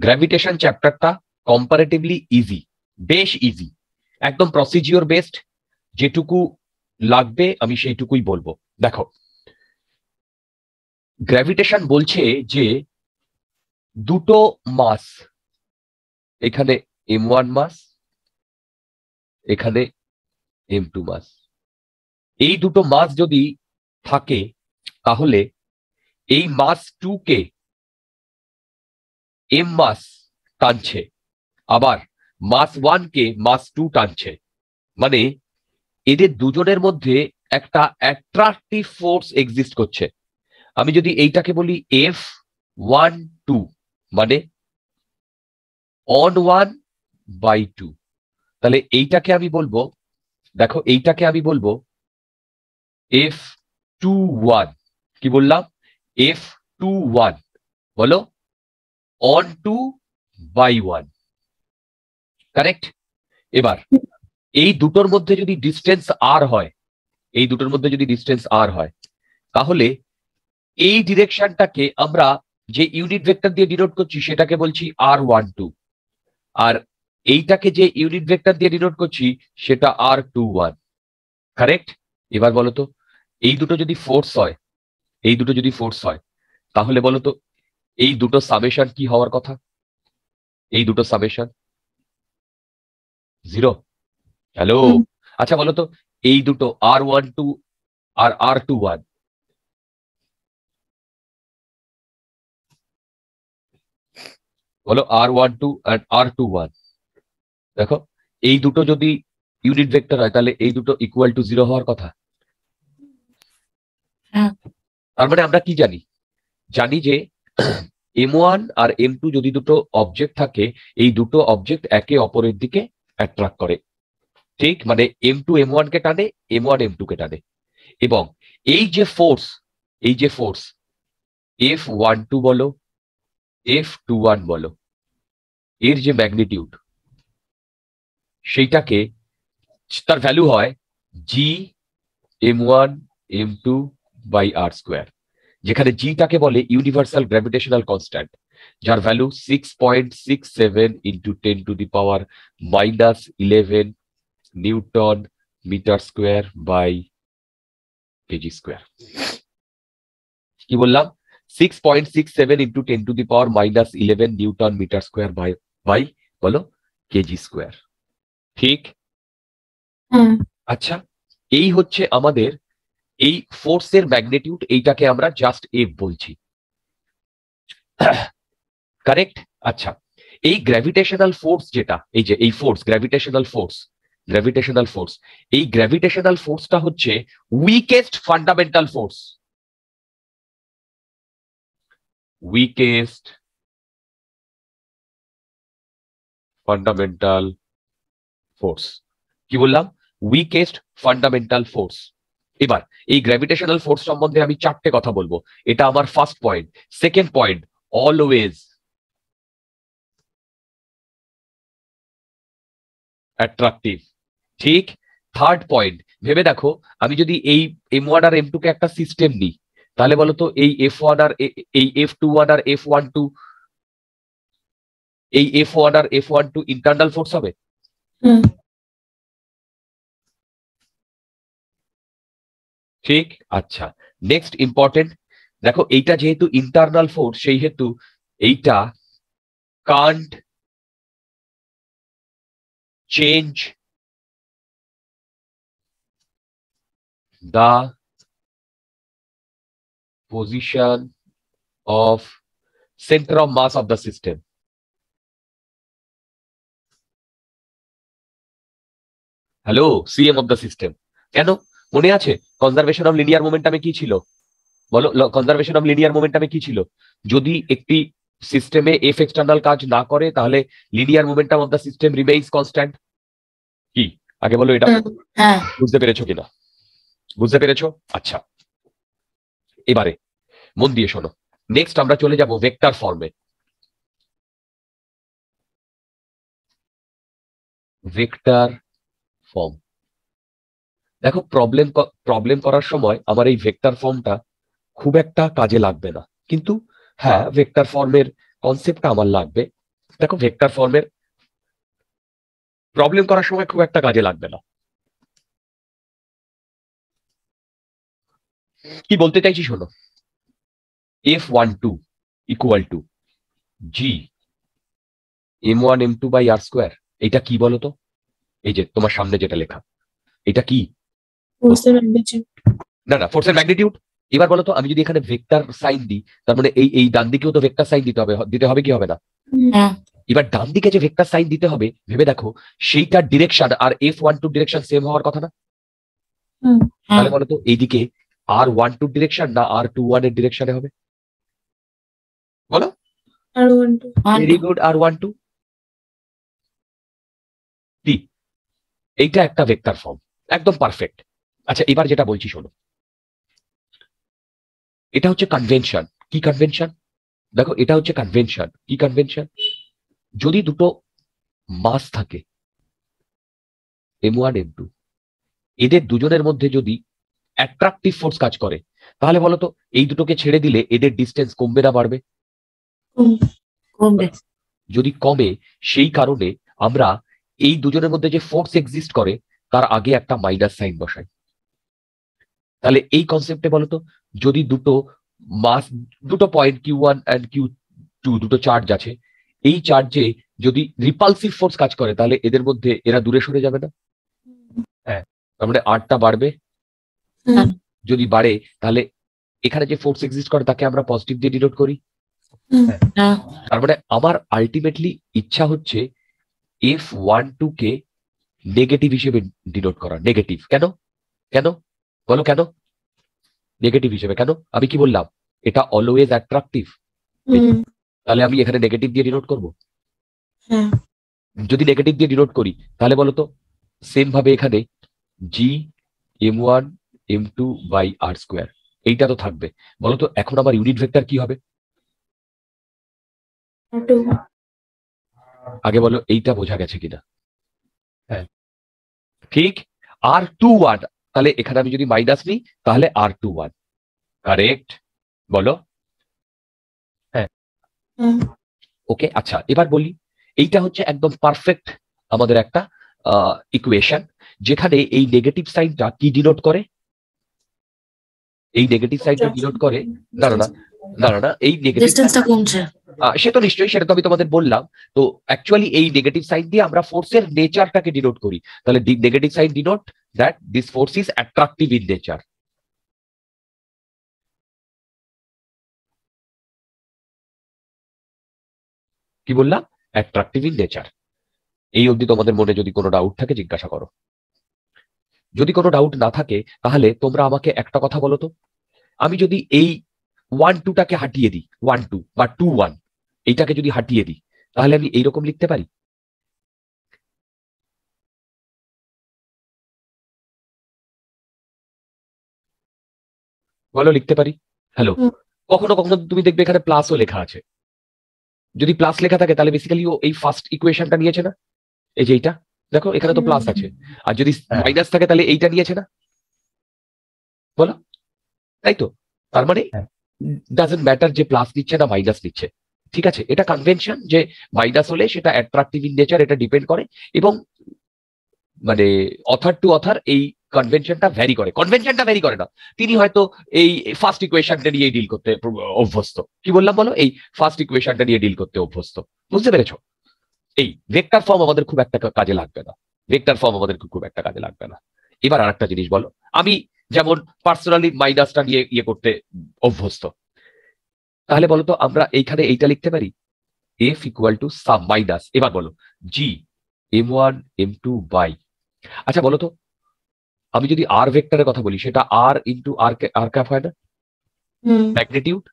Gravitation চ্যাপ্টারটা comparatively easy, বেশ easy, একদম প্রসিজিওর বেসড, যেটুকু লাগবে আমি সেইটুকুই বলবো। দেখো, গ্র্যাভিটেশন বলছে যে দুটো মাস, এখানে m1 মাস, এখানে m2 মাস, এই দুটো মাস যদি থাকে তাহলে এই মাস 2 কে m মাস টানছে, আবার মাস 1 কে মাস 2 টানছে। মানে এদের দুজনের মধ্যে একটা অ্যাট্রাকটিভ ফোর্স এক্সিস্ট করছে। আমি যদি এইটাকে বলি F12 মানে on1/2, তাহলে এইটাকে আমি বলবো, দেখো এইটাকে আমি বলবো F21। কি বললাম? F21 বলো, on2/1, কারেক্ট? এবার এই দুটোর মধ্যে যদি ডিস্টেন্স আর হয়, এই দুটোর মধ্যে যদি ডিস্টেন্স আর হয়, তাহলে এই ডিরেকশনটাকে আমরা যে ইউনিট ভেক্টর দিয়ে ডিনোট করছি সেটাকে বলছি R12, আর এইটাকে যে ইউনিট ভেক্টর দিয়ে ডিনোট করছি সেটা R21, কারেক্ট? এবার বলো তো, এই দুটো যদি ফোর্স হয়, এই দুটো যদি ফোর্স হয়, তাহলে বলো তো এই দুটো সামেশন কি হওয়ার কথা? এই দুটো সামেশন 0। হ্যালো, আচ্ছা বলো তো, এই দুটো R12 আর R21, বলো R12 আর R21, দেখো এই দুটো যদি ইউনিট ভেক্টর হয় তাহলে এই দুটো ইকুয়াল টু 0 হওয়ার কথা। তার মানে আমরা কি জানি? জানি যে m1 আর m2 যদি দুটো অবজেক্ট থাকে, এই দুটো অবজেক্ট একে অপরের দিকে অ্যাট্রাক্ট করে, ঠিক? মানে m2 m1 কে টানে, m1 m2 কে টানে। এবং এই যে ফোর্স, এই যে ফোর্স F12 বলো, F21 বলো, এর যে ম্যাগনিটিউড, সেইটাকে তার ভ্যালু হয় G m1 m2/r², যেখানে জিটাকে বলে ইউনিভার্সাল গ্র্যাভিটেশনাল কনস্ট্যান্ট, যার value 6.67 into 10⁻⁻11 newton metre square by kg square. কি বললাম? 6.67 into 10⁻⁻11 newton metre square by বলো কেজি স্কোয়ার, ঠিক? আচ্ছা, এই হচ্ছে আমাদের এই ফোর্সের ম্যাগনিটিউড, এইটাকে আমরা জাস্ট এফ বলছি, কারেক্ট? আচ্ছা, এই গ্র্যাভিটেশনাল ফোর্স যেটা, এই যে এই force gravitational force, gravitational force, এই গ্র্যাভিটেশনাল ফোর্সটা হচ্ছে weakest fundamental force, weakest fundamental force. কি বললাম? Weakest fundamental force. এবার এই গ্র্যাভিটেশনাল ফোর্স সম্বন্ধে আমি 4টে কথা বলবো। এটা আমার first point. Second point, always attractive, ঠিক? থার্ড পয়েন্ট, ভেবে দেখো, আমি যদি এই m1 আর m2 কে একটা সিস্টেম নিই, তাহলে বলো তো এই f1 আর এই f21 আর f12, এই f1 আর f12 ইন্টারনাল ফোর্স হবে? ঠিক? আচ্ছা, নেক্সট ইম্পর্টেন্ট, দেখো এইটা যেহেতু ইন্টারনাল ফোর্স, সেই হেতু এইটা can't change the position of center of mass of the system. Hello, CM of the system. কেন? মনে আছে কনজারভেশন অফ লিনিয়ার মোমেন্টামে কি ছিল? বলো, কনজারভেশন অফ লিনিয়ার মোমেন্টামে কি ছিল? যদি একটি সিস্টেমে এফ এক্সটার্নাল কাজ না করে তাহলে linear momentum of the system remains constant. কি আগে বলো এটা, বুঝতে পেরেছো কিনা? বুঝতে পেরেছো? আচ্ছা, এবারে মন দিয়ে শোনো। নেক্সট আমরা চলে যাব ভেক্টর ফর্মে। ভেক্টর ফর্ম, দেখো প্রবলেম করার সময় আমার এই ভেক্টর ফর্মটা খুব একটা কাজে লাগবে না, কিন্তু হ্যাঁ ভেক্টর ফর্মের কনসেপ্টটা আমার লাগবে। দেখো ভেক্টর ফর্মের প্রবলেম করার সময় খুব একটা কাজে লাগবে না। কি বলতে চাইছি শোনো, F12 equal to G M1 M2 by R square. এটা কি বলতো? এই যে তোমার সামনে যেটা লেখা, এটা কি? না না, ফোর্সের ম্যাগনিটিউড। এবার বলো তো, আমি যদি এখানে ভেক্টর সাইন দিই, তার মানে এই ডান দিকেও তো ভেক্টর সাইন দিতে হবে কি হবে না? এবার ডান দিকে যে ভেক্টর সাইন দিতে হবে, ভেবে দেখো সেইটার ডিরেকশন আর F12 ডিরেকশন সেম হওয়ার কথা না? তাহলে বলো তো এইদিকে R12 ডিরেকশন না R21 এর ডিরেকশনে হবে? বলো। Very good, R12। কি? এইটা একটা ভেক্টর ফর্ম, একদম পারফেক্ট। আচ্ছা এবার যেটা বলছি শোনো, এটা হচ্ছে কনভেনশন। কি কনভেনশন? দেখো এটা হচ্ছে কনভেনশন। কি কনভেনশন? যদি দুটো মাস থাকে M1 M2, এদের দুজনের মধ্যে যদি অ্যাট্রাকটিভ ফোর্স কাজ করে, তাহলে বলতো এই দুটোকে ছেড়ে দিলে এদের ডিস্টেন্স কমবে না বাড়বে? কমবে। যদি কমে, সেই কারণে আমরা এই দুজনের মধ্যে যে ফোর্স এক্সিস্ট করে তার আগে একটা মাইনাস সাইন বসাই। তাহলে এই কনসেপ্টে বলতো, যদি দুটো মাস, দুটো পয়েন্ট Q1 অ্যান্ড Q2, দুটো চার্জ আছে, এই চার্জে যদি রিপালসিভ ফোর্স কাজ করে, তাহলে এদের মধ্যে এরা দূরে সরে যাবে না? হ্যাঁ, তার মানে আরটা বাড়বে। যদি বাড়ে, তাহলে এখানে যে ফোর্স এক্সিস্ট করে তাকে আমরা পজিটিভ দিয়ে ডিনোট করি। তার মানে আমার আলটিমেটলি ইচ্ছা হচ্ছে F12 কে নেগেটিভ হিসেবে ডিনোট করা। নেগেটিভ কেন? কেন বলো, কেন নেগেটিভ হিসেবে কেন? আমি কি বললাম? এটা অলওয়েজ অ্যাট্রাকটিভ। তাহলে আমি এখানে নেগেটিভ দিয়ে ডিনোট করব। যদি নেগেটিভ দিয়ে ডিনোট করি, তাহলে বলতো সেম ভাবে এখানে জি M1 M2 by R square এইটা তো থাকবে। বলতো এখন আমার ইউনিট ভেক্টর কি হবে? আগে বলো এইটা বোঝা গেছে কিনা? হ্যাঁ ঠিক, R21। তাহলে এখানে আমি যদি মাইনাস নিই, তাহলে R21। কারেক্ট, বলো। হ্যাঁ ওকে। আচ্ছা এবার বলি, এইটা হচ্ছে একদম পারফেক্ট আমাদের একটা ইকুয়েশন, যেখানে এই নেগেটিভ সাইনটা কি ডিনোট করে? এই নেগেটিভ সাইনটা ডিনোট করে, না না না না না না, এই নেগেটিভ ডিসটেন্সটা কমছে। সে তো নিশ্চয়ই, সেটা তো আমি তোমাদের বললাম। তো অ্যাকচুয়ালি এই নেগেটিভ সাইন দিয়ে আমরা ফোর্সের নেচারটাকে ডিনোট করি। তাহলে negative sign denote that this force is attractive in nature. কি বললাম? Attractive in nature. এই অবধি তোমাদের মনে যদি কোনো ডাউট থাকে জিজ্ঞাসা করো। যদি কোনো ডাউট না থাকে, তাহলে তোমরা আমাকে একটা কথা বলো তো, আমি যদি এই 1-2টাকে হাটিয়ে দিই, 1-2 বা 2-1 এইটাকে যদি হাটিয়ে দিই, তাহলে আমি এইরকম লিখতে পারি? বলো, লিখতে পারি? হ্যালো, কখনো কখনো তুমি দেখবে এখানে প্লাসও লেখা আছে। যদি প্লাস লেখা থাকে, তাহলে বেসিক্যালি ও এই ফার্স্ট ইকুয়েশনটা নিয়েছে না? এই যে এইটা দেখো, এখানে তো প্লাস আছে। আর যদি মাইনাস থাকে, তাহলে এইটা নিয়েছে না? বলো, তাই তো? তার মানে ডাজন্ট ম্যাটার যে প্লাস নিচ্ছে না মাইনাস নিচ্ছে। ঠিক আছে, এটা কনভেনশন যে মাইনাস হলে সেটা অ্যাট্রাকটিভ ইন নেচার, এটা ডিপেন্ড করে। এবং মানে অথার টু অথার এই কনভেনশনটা ভ্যারি করে। কনভেনশনটা ভ্যারি করে না, তিনি হয়তো এই ফার্স্ট ইকুয়েশনটা নিয়ে ডিল করতে অভ্যস্ত। কি বললাম বলো? এই ফার্স্ট ইকুয়েশনটা নিয়ে ডিল করতে অভ্যস্ত। বুঝতে পেরেছো? এই ভেক্টর ফর্ম আমাদের খুব একটা কাজে লাগবে না। ভেক্টর ফর্ম আমাদের খুব একটা কাজে লাগবে না। এবার আরেকটা জিনিস বলো, আমি যেমন পার্সোনালি মাইনাসটা নিয়ে ইয়ে করতে অভ্যস্ত, তাহলে বলো তো আমরা এইখানে এইটা লিখতে পারি F equal to some minus, এবার বলো জি M1 M2 বাই। আচ্ছা বলো তো, আমি যদি আর ভেক্টরের কথা বলি, সেটা আর ইন্টু আর ক্যাপ হয় না? ম্যাগনিটিউড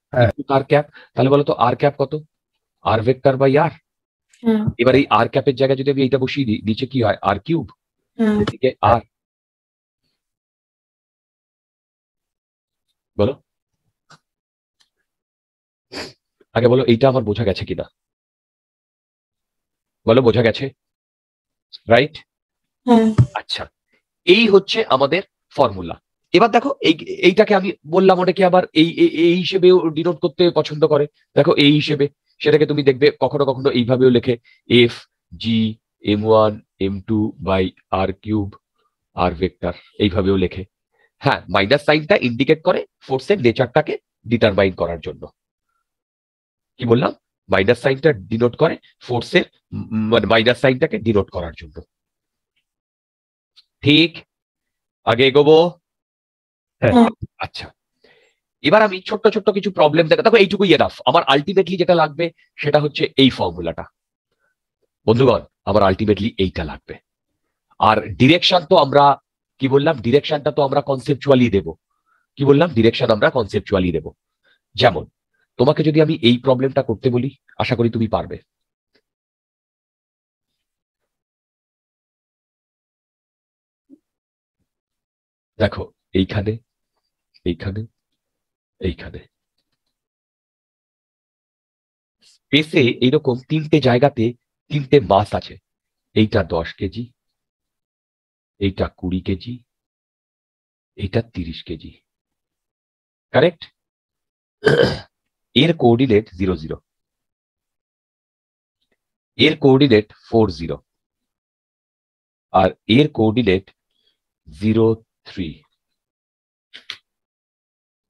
আর ক্যাপ। তাহলে বলো তো আর ক্যাপ কত? আর ভেক্টর বাই আর। এবার এই আর ক্যাপের জায়গায় যদি আমি এইটা বসিয়ে দিই, নিচে কি হয়? আর কিউব, এদিকে আর। বলো, আগে বলো এইটা আমার বোঝা গেছে কিনা? বলো, বোঝা গেছে? রাইট। আচ্ছা, এই হচ্ছে আমাদের ফর্মুলা। এবার দেখো এইটাকে আমি বললাম, অনেকে আবার এই হিসেবেও ডিনোট করতে পছন্দ করে। দেখো এই হিসেবে, সেটাকে তুমি দেখবে কখনো কখনো এইভাবেও লেখে F G m1 m2 by R cube R vector, এইভাবেও লেখে। হ্যাঁ, মাইনাস সাইনটা ইন্ডিকেট করে ফোর্সের নেচারটাকে ডিটারমাইন করার জন্য। কি বললাম? মাইনাস সাইনটা ডিনোট করে ফোর্সের, মানে মাইনাস সাইনটাকে ডিনোট করার জন্য। ঠিক, আগে এগোবো। হ্যাঁ, আচ্ছা, এবার আমি ছোট্ট ছোট্ট কিছু প্রবলেম দেখো, এইটুকুই এনাফ। আমার আলটিমেটলি যেটা লাগবে সেটা হচ্ছে এই ফর্মুলাটা। বন্ধুগণ, আমার আলটিমেটলি এইটা লাগবে। আর ডিরেকশন তো আমরা কি বললাম, ডিরেকশনটা তো আমরা কনসেপচুয়ালি দেব। কি বললাম? ডিরেকশন আমরা কনসেপচুয়ালি দেব। যেমন তোমাকে যদি আমি এই প্রবলেমটা করতে বলি, আশা করি তুমি পারবে। দেখো, এইখানে এইখানে এইখানে স্পেসে এইরকম তিনটে জায়গাতে তিনটে মাস আছে। এইটা 10 কেজি, এইটা 20 কেজি, এইটা 30 কেজি। কারেক্ট? এর কোঅর্ডিনেট 0 0, এর কোঅর্ডিনেট 4 0, আর এর কোঅর্ডিনেট 0 3।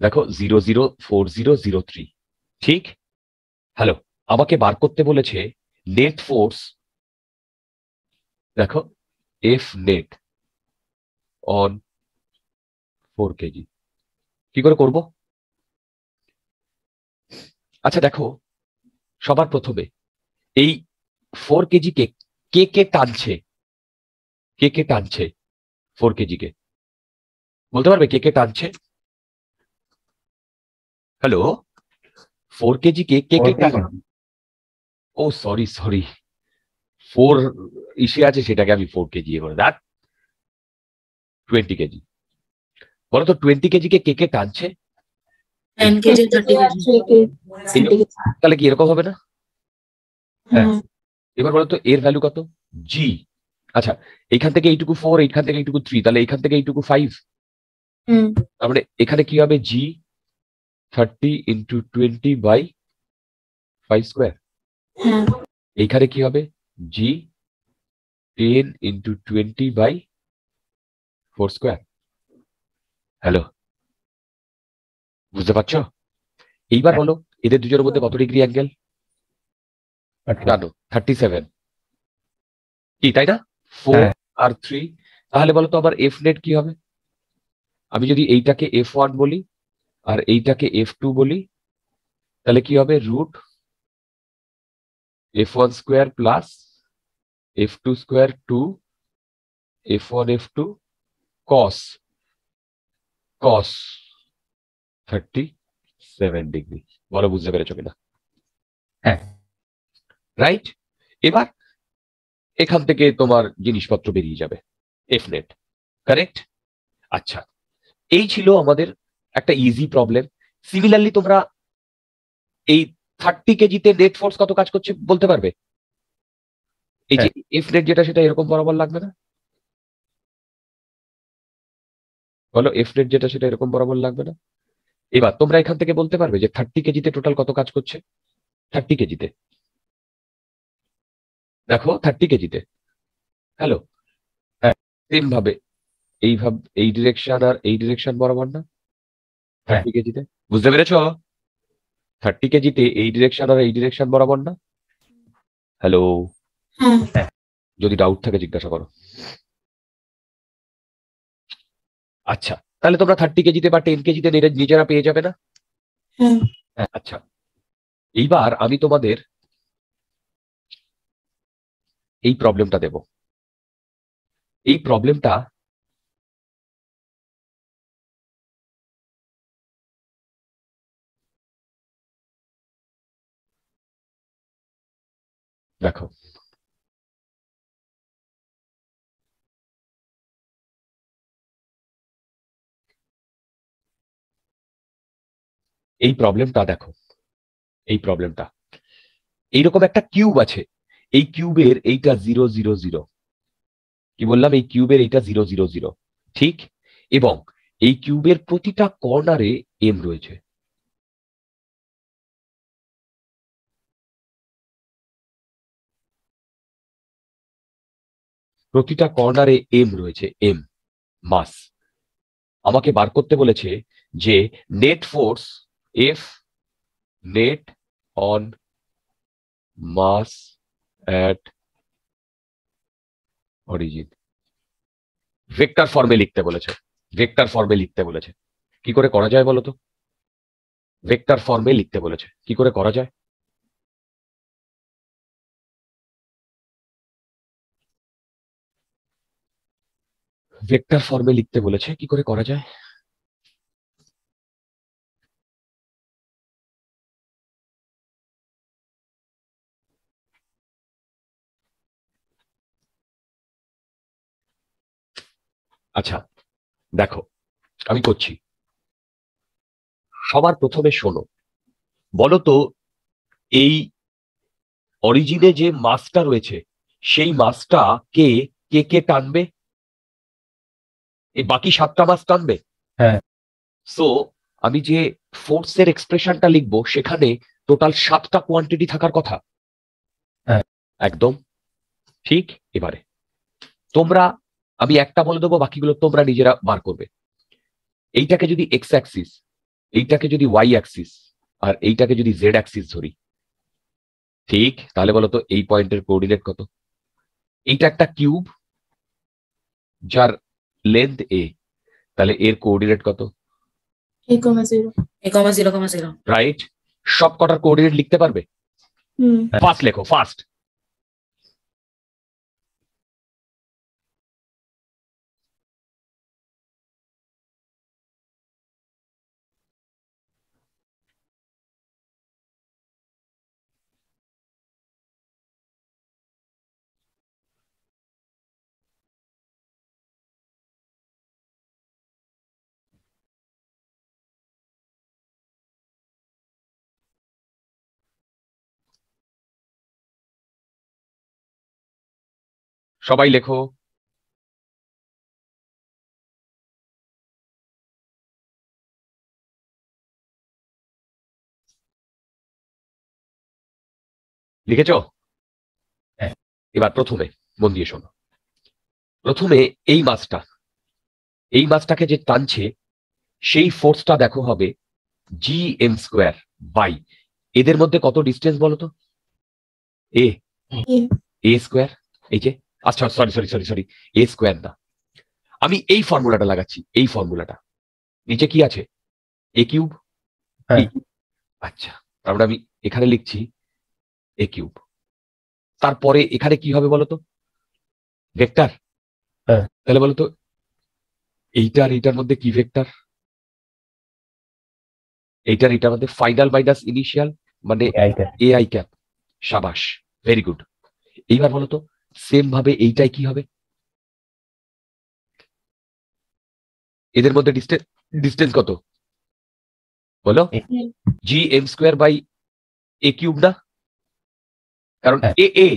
দেখো 0 0 4 0 0 3। ঠিক? হ্যালো, আমাকে বার করতে বলেছে নেট ফোর্স। দেখো, এফ নেট অন 4 কেজি। কি করে করব? আচ্ছা দেখো, সবার প্রথমে এই 4 কেজি কে কে কে টানছে? কে কে টানছে 4 কেজি কে? বলতে পারবে কে কে টানছে? হ্যালো, 4 কেজি কে কে কে টানছে? ও সরি সরি, 4 ইসে আছে, সেটাকে আমি 4 কেজি করে দেখ। 20 কেজি। বলো তো 20 কেজি কে কে কে টানছে? 10 কেজি 30 কেজি। তাহলে কি এরকম হবে না? হ্যাঁ, এবার বলো তো এর ভ্যালু কত? জি। আচ্ছা, এইখান থেকে এইটুকু 4, এইখান থেকে এইটুকু 3, তাহলে এইখান থেকে এইটুকু 5। তার মানে এখানে কি হবে? জি 30 ইন্টু 20/5 স্কোয়ার। এইখানে কি হবে? জি 10 ইন্টু 20/4 স্কোয়ার। হ্যালো, বুঝতে পারছো? এইবার বলো এদের দুজনের মধ্যে কত ডিগ্রি অ্যাঙ্গেল? জানো 37। কি তাই না? 4 আর 3। তাহলে বলো তো আবার এফ নেট কি হবে? আমি যদি এইটাকে F1 বলি আর এইটাকে F2 বলি, তাহলে কি হবে? Root F1 square plus F2 square two F1 F2 cos cos 37 degree. বলো বুঝতে পেরেছো কিনা? হ্যাঁ, রাইট। এবার এখান থেকে তোমার জিনিসপত্র বেরিয়ে যাবে, এফ নেট। কারেক্ট? আচ্ছা, এই ছিল আমাদের একটা ইজি প্রবলেম। সিমিলারলি তোমরা এই 30 কেজিতে নেট ফোর্স কত কাজ করছে বলতে পারবে? এই যে এফ নেট যেটা, সেটা এরকম বরাবর লাগবে না? বলো, এফ নেট যেটা সেটা এরকম বরাবর লাগবে না? এবার তোমরা এখান থেকে বলতে পারবে যে 30 কেজিতে টোটাল কত কাজ করছে? 30 কেজিতে দেখো, 30 কেজিতে, হ্যালো, হ্যাঁ, সেম ভাবে এইভাবে এই ডিরেকশন আর এই ডিরেকশন বরাবর না? 30 কেজিতে, বুঝতে পেরেছ? 30 কেজিতে এই ডিরেকশন আর এই ডিরেকশন বরাবর না? হ্যালো, যদি ডাউট থাকে জিজ্ঞাসা করো। আচ্ছা, তাহলে তোমরা 30 কেজিতে বা 10 কেজিতে নিজেরা পেয়ে যাবে না? হ্যাঁ, আচ্ছা, এইবার আমি তোমাদের এই প্রবলেমটা দেব। এই প্রবলেমটা দেখো, এই প্রবলেমটা দেখো, এই প্রবলেমটা এইরকম একটা কিউব আছে। এই কিউবের এইটা 0 0 0। কি বললাম? এই কিউবের এইটা 0 0 0। ঠিক? এবং এই কিউবের প্রতিটা কর্নারে এম রয়েছে। প্রতিটা কর্নারে এম রয়েছে, এম মাস। আমাকে বার করতে বলেছে যে net force F net on mass at origin vector ফর্মে লিখতে বলেছে, ভেক্টর ফর্মে লিখতে বলেছে। কি করে করা যায় বলতো? ভেক্টর ফর্মে লিখতে বলেছে, কি করে করা যায়? ভেক্টর ফর্মে লিখতে বলেছে, কি করে করা যায়? আচ্ছা দেখো, আমি করছি। সবার প্রথমে শোনো, বলো তো এই অরিজিনে যে মাসটা রয়েছে সেই মাসটা কে কে কে টানবে? এই বাকি 7টা মাস টানবে। হ্যাঁ। সো আমি যে ফোর্সের এক্সপ্রেশনটা লিখবো সেখানে টোটাল 7টা কোয়ান্টিটি থাকার কথা। হ্যাঁ। একদম ঠিক। এবারে তোমরা, আমি একটা বলে দেবো, বাকিগুলো তোমরা নিজেরা বার করবে। এইটাকে যদি এক্স অ্যাক্সিস, এইটাকে যদি ওয়াই অ্যাক্সিস, আর এইটাকে যদি জেড অ্যাক্সিস ধরি, ঠিক, তাহলে বলো তো এই পয়েন্টের কোঅর্ডিনেট কত? এইটা একটা কিউব যার লেন্থ এ, তাহলে এর কোঅর্ডিনেট কত? a, 0. a, 0,0 right. সব কটার কোঅর্ডিনেট লিখতে পারবে? ফার্স্ট লেখো, ফার্স্ট। সবাই লেখো। লিখেছ? হ্যাঁ। এবার প্রথমে মন দিয়ে শোনো। প্রথমে এই মাসটাকে যে টানছে সেই ফোর্সটা দেখো হবে জি এম স্কোয়ার বাই, এদের মধ্যে কত ডিস্টেন্স বলো তো? এ এ স্কোয়ার। এই যে, আচ্ছা সরি সরি সরি সরি, এ স্কোয়ার না, আমি এই ফর্মুলাটা লাগাচ্ছি, এই ফর্মুলাটা। নিচে কি আছে? এ কিউব। হ্যাঁ। আচ্ছা, তারপরে আমি এখানে লিখছি এ কিউব। তারপরে এখানে কি হবে বলতো? ভেক্টর। হ্যাঁ। তাহলে বলতো এইটার এইটার মধ্যে কি ভেক্টর? এইটার এইটার মধ্যে ফাইনাল মাইনাস ইনিশিয়াল, মানে এ আই ক্যাপ। সাবাস, ভেরি গুড। এইবার বলতো সেম ভাবে এইটাই কি হবে? এদের মধ্যে ডিস্টেন্স কত বলো? G M square by A cube না? কারণ হ্যাঁ। এ এ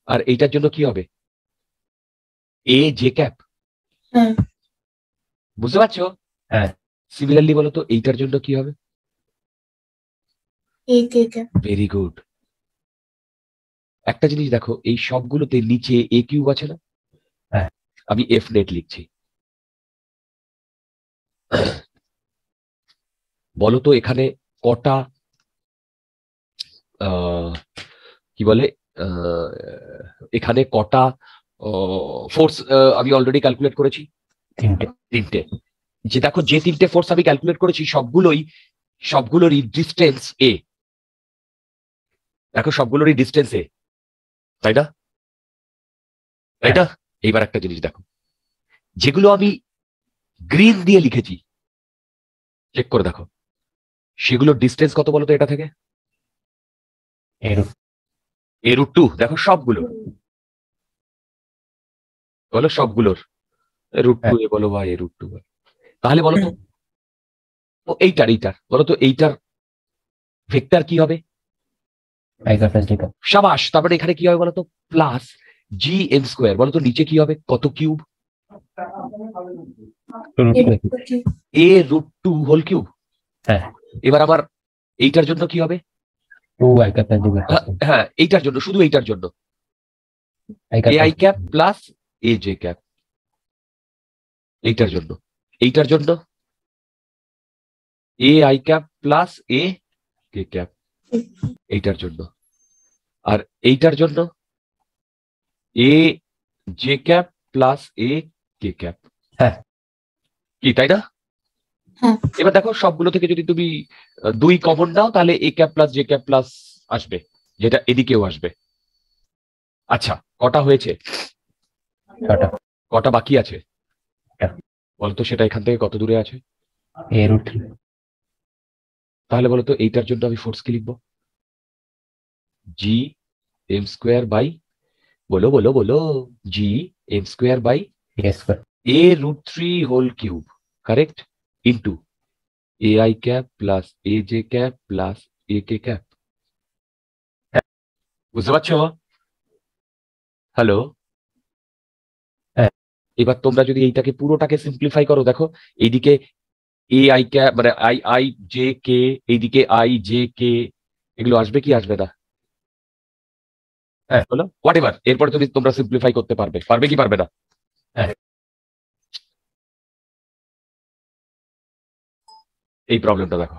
আর এইটার জন্য কি হবে? এ জে ক্যাপ। বুঝতে পারছো? হ্যাঁ। সিমিলারলি বলতো এইটার জন্য কি হবে? a, k, very good. একটা জিনিস দেখো, এই সবগুলোতে নিচে এ কিউব আছে না? হ্যাঁ। আমি এফ নেট লিখছি। বলতো এখানে কটা কি বলে, এখানে কটা ফোর্স আমি অলরেডি ক্যালকুলেট করেছি? 3টে। যে দেখো, যে 3টে ফোর্স আমি ক্যালকুলেট করেছি সবগুলোরই ডিস্টেন্স এ। দেখো সবগুলোরই ডিস্টেন্স এ, তাই না? তাই না? এইবার একটা জিনিস দেখো, যেগুলো আমি গ্রিন দিয়ে লিখেছি, চেক করে দেখো সেগুলোর ডিস্টেন্স কত বলতো এটা থেকে? এ রুট 2। দেখো সবগুলো বলো, সবগুলোর রুট 2 এ বলো বা এ রুট 2 বলো। তাহলে বলতো এইটার বলতো এইটার ভেক্টর কি হবে? সাবাস। তারপরে এখানে কি হবে বলতো? Plus G M square. বলতো নিচে কি হবে? কত কিউব? A root 2 whole cube. হ্যাঁ। এবার আমার এইটার জন্য কি হবে? হ্যাঁ, এইটার জন্য, শুধু এইটার জন্য এ I cap plus A J cap, এইটার জন্য এ I cap plus A K cap, এইটার জন্য, আর এইটার জন্য এ J cap plus A K cap. হ্যাঁ। কি তাই না? হ্যাঁ। এবার দেখো সবগুলো থেকে যদি তুমি 2 কমন নাও তাহলে A cap plus J cap plus আসবে, যেটা এদিকেও আসবে। আচ্ছা, কটা হয়েছে? কটা বাকি আছে বলতো? সেটা এখান থেকে কত দূরে আছে? এ রুট 3। তাহলে বলতো এইটার জন্য আমি ফোর্স কি লিখবো? জি এম স্কোয়ার বাই, বলো বলো বলো, G M square by A square A root 3 whole cube, correct, into A I cap plus A J cap plus A K cap. বুঝতে পারছো? হ্যালো? হ্যাঁ। এবার তোমরা যদি এইটাকে পুরোটাকে সিম্পলিফাই করো, দেখো এইদিকে এ আই ক্যাপ মানে আই আই জে কে, এইদিকে আই জে কে, এগুলো আসবে কি আসবে না? হ্যাঁ। বলো, হোয়াট এভার, এরপরে তোমরা সিম্পলিফাই করতে পারবে কি পারবে না? হ্যাঁ। এই প্রবলেমটা দেখো,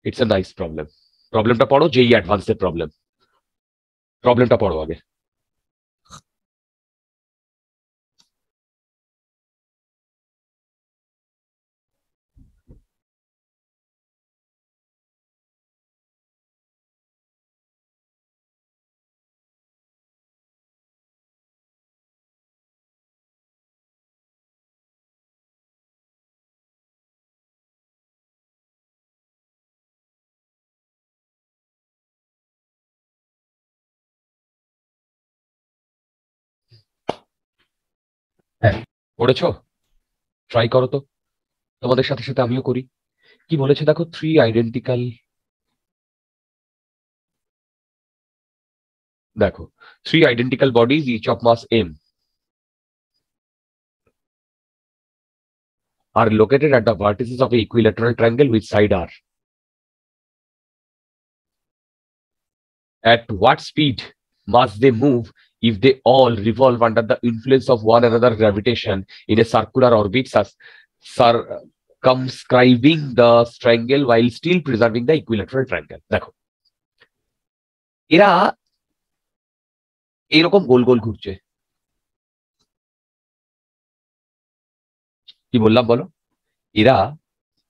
ইটস এ নাইস প্রবলেম। প্রবলেমটা পড়ো, যেই অ্যাডভান্সের প্রবলেমটা পড়ো আগে। হ্যাঁ। পড়েছো? ট্রাই করো তো, তোমাদের সাথে সাথে আমিও করি। কি বলেছে দেখো, 3 আইডেন্টিক্যাল, দেখো 3 identical bodies each of mass m are located at the vertices of a equilateral triangle with side r. At what speed must they move if they all revolve under the influence of one another gravitation in a circular orbit, circumscribing the triangle while still preserving the equilateral triangle? দেখো এরা এরকম গোল গোল ঘুরছে। কি বললাম বলো? এরা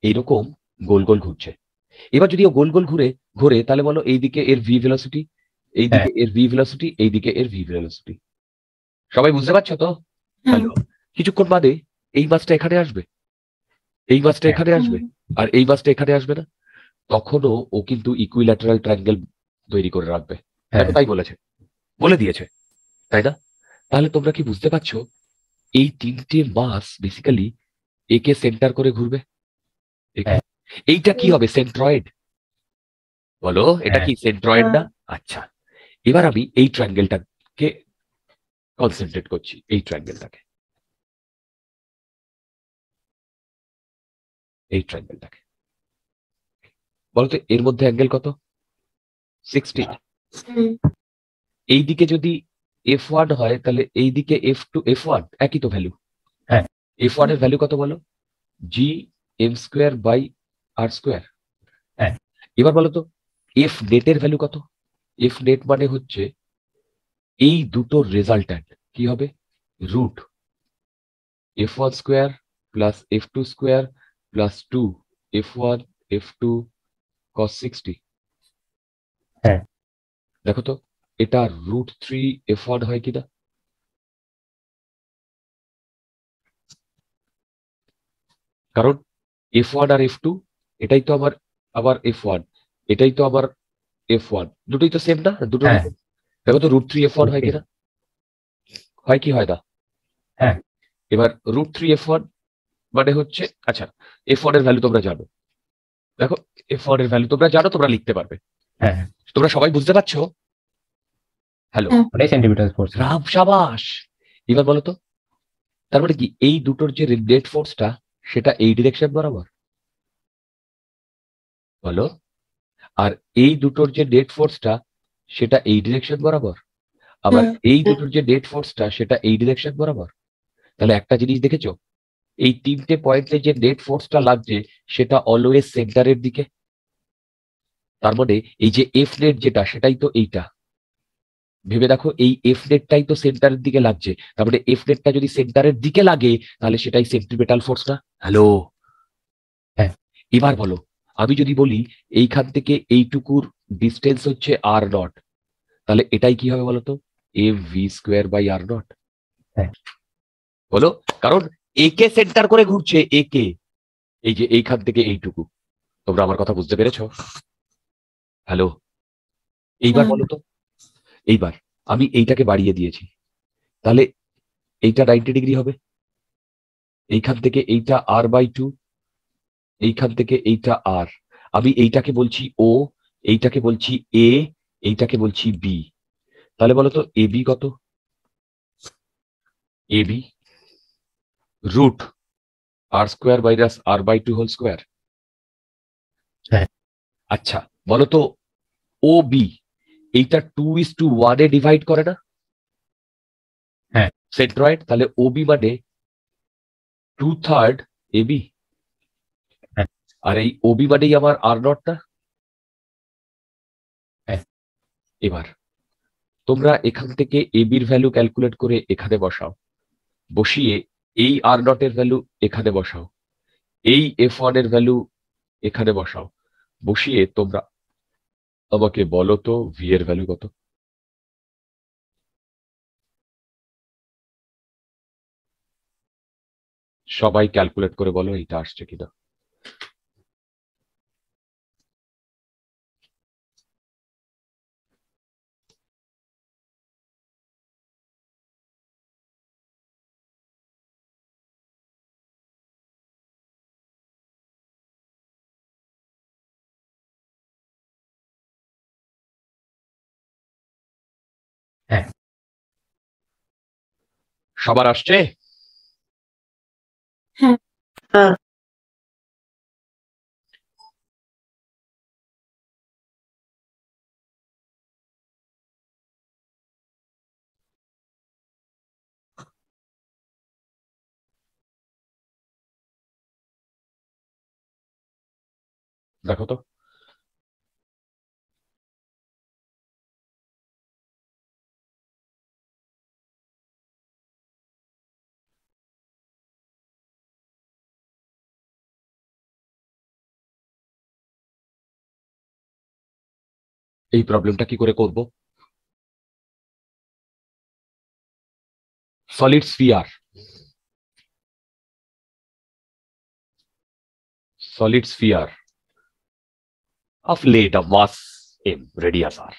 এইরকম গোল গোল ঘুরছে। এবার যদি ও গোল গোল ঘুরে ঘুরে তাহলে বলো এইদিকে এর ভি ভেলোসিটি, এইদিকে এর ভি ভেলোসিটি, এইদিকে এর ভি ভেলোসিটি। সবাই বুঝতে পারছো তো? হ্যালো? কিছুক্ষণ বাদে এই মাছটা এখানে আসবে, এই মাছটা এখানে আসবে, আর এই মাছটা এখানে আসবে না? তখনও ও কিন্তু ইকুইল্যাটারাল ট্রায়াঙ্গেল তৈরি করে রাখবে। দেখো তাই বলেছে, বলে দিয়েছে, তাই না? তাহলে তোমরা কি বুঝতে পারছো এই 3টে মাস বেসিক্যালি একে সেন্টার করে ঘুরবে। এইটা কি হবে? সেন্ট্রয়েড। বলো, এটা কি সেন্ট্রয়েড না? আচ্ছা, এবার আমি এই ট্রায়াঙ্গেলটাকে কনসেন্ট্রেট করছি, এই ট্রায়াঙ্গেলটাকে, এই ট্রায়াঙ্গেলটাকে। বলতো এর মধ্যে অ্যাঙ্গেল কত? 60। এইদিকে যদি f1 হয় তাহলে এইদিকে f2 f1 একই তো ভ্যালু। হ্যাঁ। f1 এর ভ্যালু কত বলো? G M square by R square. হ্যাঁ। এবার বলো তো এফ নেট এর ভ্যালু কত? এফ নেট মানে হচ্ছে এই দুটোর রেজাল্ট্যান্ট কি হবে? Root f1 square plus f2 square plus 2 f1 f2 cos 60। হ্যাঁ। দেখো তো এটা রুট 3 f1 হয় কিনা? কারণ f1 আর f2 এটাই তো আবার f1, এটাই তো আবার f1, দুটোই তো সেম না? দুটো দেখো তো রুট 3 f1 হয় কিনা? হয় কি হয় না? হ্যাঁ। এবার রুট 3 f1 মানে হচ্ছে, আচ্ছা f1 এর ভ্যালু তোমরা জানো, দেখো f1 এর ভ্যালু তোমরা জানো, তোমরা লিখতে পারবে। হ্যাঁ। তোমরা সবাই বুঝতে পারছো? হ্যালো? ওটাই সেন্টিমিটার ফোর্স। রাম সাবাস। এবার বলো তো তার মানে কি এই দুটোর যে নেট ফোর্সটা সেটা এই ডিরেকশন বরাবর, বলো, আর এই দুটোর যে নেট ফোর্সটা সেটা এই ডিরেকশন বরাবর। আবার হ্যাঁ। এই দুটোর যে নেট ফোর্সটা সেটা এই ডিরেকশন বরাবর। তাহলে একটা জিনিস দেখেছো, এই তিনটে পয়েন্টে যে নেট ফোর্সটা লাগছে সেটা অলওয়েজ সেন্টারের দিকে। তার মানে এই যে এফ নেট যেটা সেটাই তো এইটা, ভেবে দেখো এই এফ নেটটাই তো সেন্টারের দিকে লাগছে। তার মানে এফ নেটটা যদি সেন্টারের দিকে লাগে তাহলে সেটাই সেন্ট্রিপেটাল ফোর্স না? হ্যালো, হ্যাঁ। এবার বলো, আমি যদি বলি এইখান থেকে এইটুকুর ডিস্টেন্স হচ্ছে আর নট, তাহলে এটাই কি হবে বলতো? F V square by R naught. হ্যাঁ। বলো, কারণ একে সেন্টার করে ঘুরছে, একে, এই যে এইখান থেকে এইটুকু। তোমরা আমার কথা বুঝতে পেরেছো? হ্যালো, এইবার হ্যাঁ। বলো তো, এইবার আমি এইটাকে বাড়িয়ে দিয়েছি, তাহলে এইটা 90 ডিগ্রি হবে। এইখান থেকে এইটা আর বাই 2, এইখান থেকে এইটা আর। আমি এইটাকে বলছি ও, এইটাকে বলছি এ, এইটাকে বলছি বি। তাহলে বলো তো এ বি কত? A B root R square minus R by 2 whole square. হ্যাঁ। আচ্ছা বলো তো ও বি, এইটা 2:1 এ ডিভাইড করে না? হ্যাঁ। সেন্ট্রয়েড, তাহলে ও বি মানে 2/3 এ বি। হ্যাঁ। আর এই ও বি মানেই আমার আর নট না? হ্যাঁ। এবার তোমরা এখান থেকে এ বির ভ্যালু ক্যালকুলেট করে এখানে বসাও, বসিয়ে এই আর নট এর ভ্যালু এখানে বসাও, এই এফ ওয়ান এর ভ্যালু এখানে বসাও, বসিয়ে তোমরা আমাকে বলো তো ভি এর ভ্যালু কত? সবাই ক্যালকুলেট করে বলো এইটা আসছে কিনা। হ্যাঁ। সবার আসছে? হ্যাঁ। দেখো তো, এই প্রবলেমটা কি করে করব? Solid sphere, solid sphere of lead of mass m, radius r.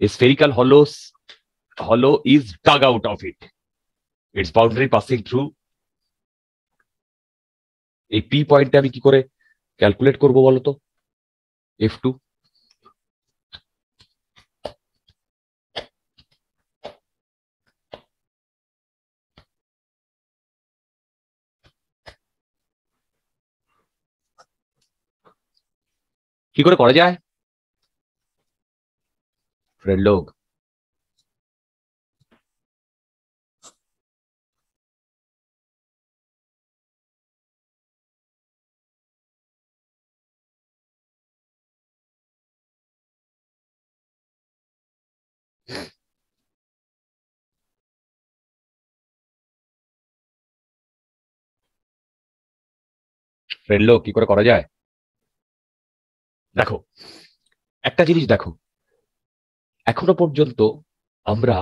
A spherical hollow is dug out of it. Its boundary passing through. এই পি পয়েন্টে আমি কি করে ক্যালকুলেট করব বলো তো? F2, কি করে করা যায় ফ্রেন্ড লোক? ফ্রেন্ড লোক কি করে করা যায়? দেখো, একটা জিনিস দেখো, এখনো পর্যন্ত আমরা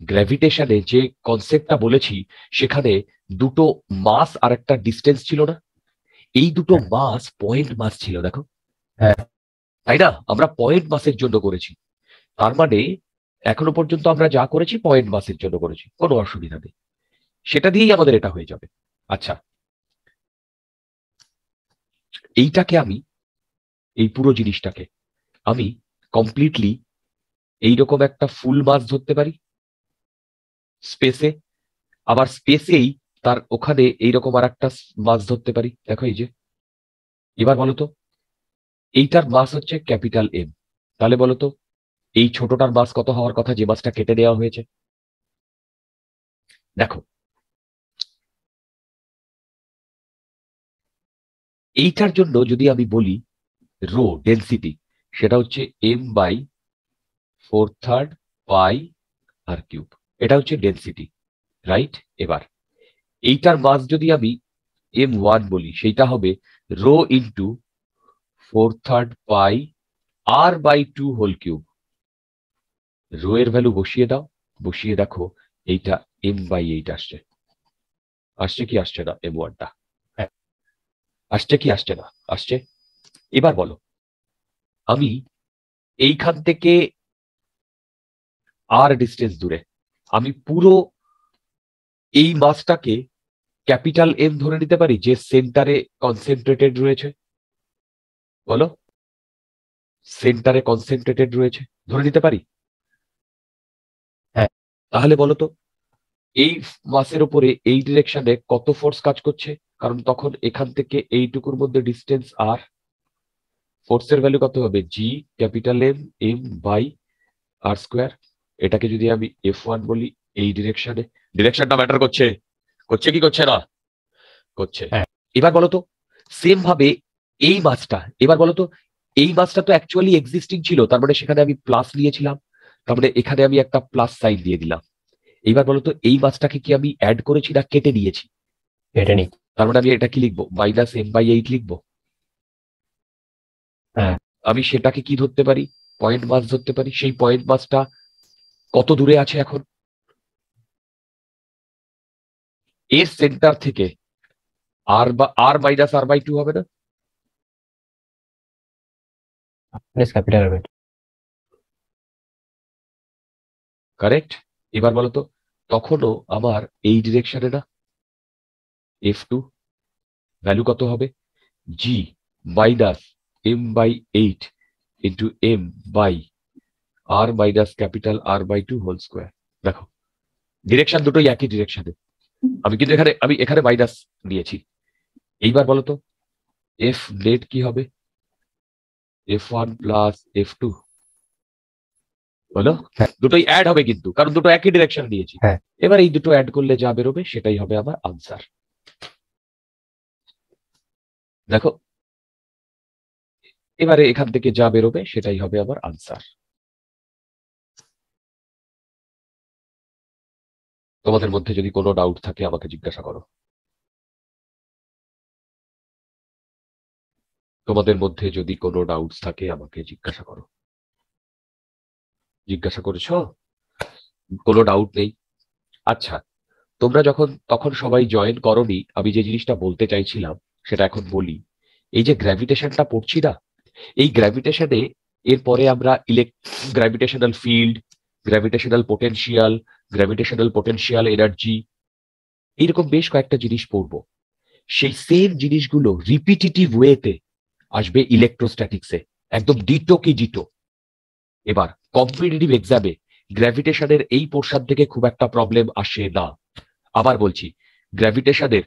গ্র্যাভিটেশনে যে কনসেপ্টটা বলেছি সেখানে দুটো মাস আর একটা ডিস্টেন্স ছিল না? এই দুটো মাস পয়েন্ট মাস ছিল, দেখো। হ্যাঁ। তাই না? আমরা পয়েন্ট মাসের জন্য করেছি। তার মানে এখনো পর্যন্ত আমরা যা করেছি পয়েন্ট মাসের জন্য করেছি, কোনো অসুবিধা নেই, সেটা দিয়েই আমাদের এটা হয়ে যাবে। আচ্ছা, এইটাকে আমি, এই পুরো জিনিসটাকে আমি কমপ্লিটলি এইরকম একটা ফুল মাস ধরতে পারি স্পেসে, আবার স্পেসেই তার ওখানে এইরকম আর একটা মাস ধরতে পারি। দেখো এই যে, এবার বলতো এইটার মাস হচ্ছে ক্যাপিটাল এম, তাহলে বলতো এই ছোটটার মাস কত হওয়ার কথা যে মাসটা কেটে দেওয়া হয়েছে? দেখো, এইটার জন্য যদি আমি বলি রো ডেন্সিটি, সেটা হচ্ছে m/4/3 পাই আর কিউব, এটা হচ্ছে ডেন্সিটি, রাইট? এবার এইটার মাস যদি আমি m1 বলি, সেইটা হবে রো ইন্টু 4/3 পাই r/2 হোল কিউব। রো এর ভ্যালু বসিয়ে দাও, বসিয়ে দেখো এইটা m/8 আসছে। আসছে কি আসছে না? m1টা আসছে কি আসছে না? আসছে। এবার বলো, আমি এইখান থেকে আর ডিস্টেন্স দূরে আমি পুরো এই মাসটাকে ক্যাপিটাল এম ধরে নিতে পারি যে সেন্টারে কনসেন্ট্রেটেড রয়েছে? বলো, সেন্টারে কনসেন্ট্রেটেড রয়েছে, ধরে নিতে পারি? হ্যাঁ। তাহলে বলো তো, এই মাসের উপরে এই ডিরেকশনে কত ফোর্স কাজ করছে? কারণ তখন এখান থেকে এইটুকুর মধ্যে ডিস্টেন্স আর, ফোর্সের ভ্যালু কত হবে? G capital M M by R square. এটাকে যদি আমি F1 বলি, এই ডিরেকশনে, ডিরেকশনটা ম্যাটার করছে, করছে কি করছে না? করছে। হ্যাঁ। এবার বলতো সেম ভাবে এই মাসটা, এবার বলতো এই মাসটা তো অ্যাকচুয়ালি এক্সিস্টিং ছিল, তার মানে সেখানে আমি প্লাস নিয়েছিলাম, তার মানে এখানে আমি একটা প্লাস সাইন দিয়ে দিলাম। এইবার বলতো এই মাসটাকে কি আমি অ্যাড করেছি না কেটে দিয়েছি? এটা নেই। তার মানে আমি এটা কি লিখবো? -m/8 লিখবো। হ্যাঁ। আমি সেটাকে কি ধরতে পারি? পয়েন্ট মাস ধরতে পারি। সেই পয়েন্ট মাসটা কত দূরে আছে এখন? এর সেন্টার থেকে r/2 হবে না? প্লেস ক্যাপিটাল হবে। কারেক্ট। এবার বলতো তখনও আমার এই ডিরেকশনে না, F2 ভ্যালু কত হবে? g -m/8 into m by r minus capital R/2 whole square. দেখো, ডিরেকশন দুটোই একই ডিরেকশনে, আমি কিন্তু এখানে মাইনাস নিয়েছি। এইবার বলতো এফ নেট কি হবে? F1 প্লাস F2 বলো, দুটোই অ্যাড হবে কিন্তু, কারণ দুটো একই ডিরেকশন দিয়েছি। হ্যাঁ। এবার এই দুটো অ্যাড করলে যা বেরোবে সেটাই হবে আমার আনসার। দেখো, এবারে এখান থেকে যা বেরোবে সেটাই হবে আমার আনসার। তোমাদের মধ্যে যদি কোনো ডাউট থাকে আমাকে জিজ্ঞাসা করো। তোমাদের মধ্যে যদি কোনো ডাউটস থাকে আমাকে জিজ্ঞাসা করো। জিজ্ঞাসা করেছো? কোনো ডাউট নেই? আচ্ছা, তোমরা যখন তখন সবাই জয়েন করোনি, আমি যে জিনিসটা বলতে চাইছিলাম সেটা এখন বলি। এই যে গ্র্যাভিটেশনটা পড়ছি না, এই গ্র্যাভিটেশনে এরপরে আমরা gravitational field, gravitational potential, gravitational potential energy, এইরকম বেশ কয়েকটা জিনিস পড়বো। সেই সেম জিনিসগুলো রিপিটিটিভ ওয়েতে আসবে ইলেকট্রোস্ট্যাটিক্সে, একদম ডিটো কি ডিটো। এবার কম্পিটিটিভ এক্সামে গ্র্যাভিটেশনের এই পোর্শন থেকে খুব একটা প্রবলেম আসে না। আবার বলছি, গ্র্যাভিটেশনের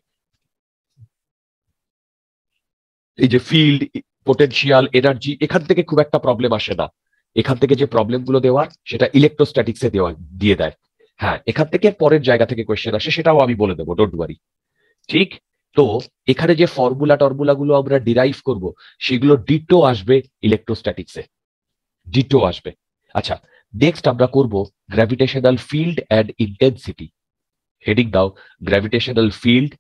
এই যে ফিল্ড, পোটেনশিয়াল, এনার্জি, এখান থেকে খুব একটা প্রবলেম আসে না। এখান থেকে যে প্রবলেমগুলো দেওয়ার সেটা ইলেকট্রোস্ট্যাটিক্সে দিয়ে দেয়। হ্যাঁ, এখান থেকে পরের জায়গা থেকে কোয়েশ্চেন আসে, সেটাও আমি বলে দেবো, ডোন্ট ওয়ারি। ঠিক তো, এখানে যে ফর্মুলা গুলো আমরা ডিরাইভ করব সেগুলো ডিটো আসবে ইলেকট্রোস্ট্যাটিক্সে, ডিটো আসবে। আচ্ছা, নেক্সট আমরা করব gravitational field and intensity. Heading দাও gravitational field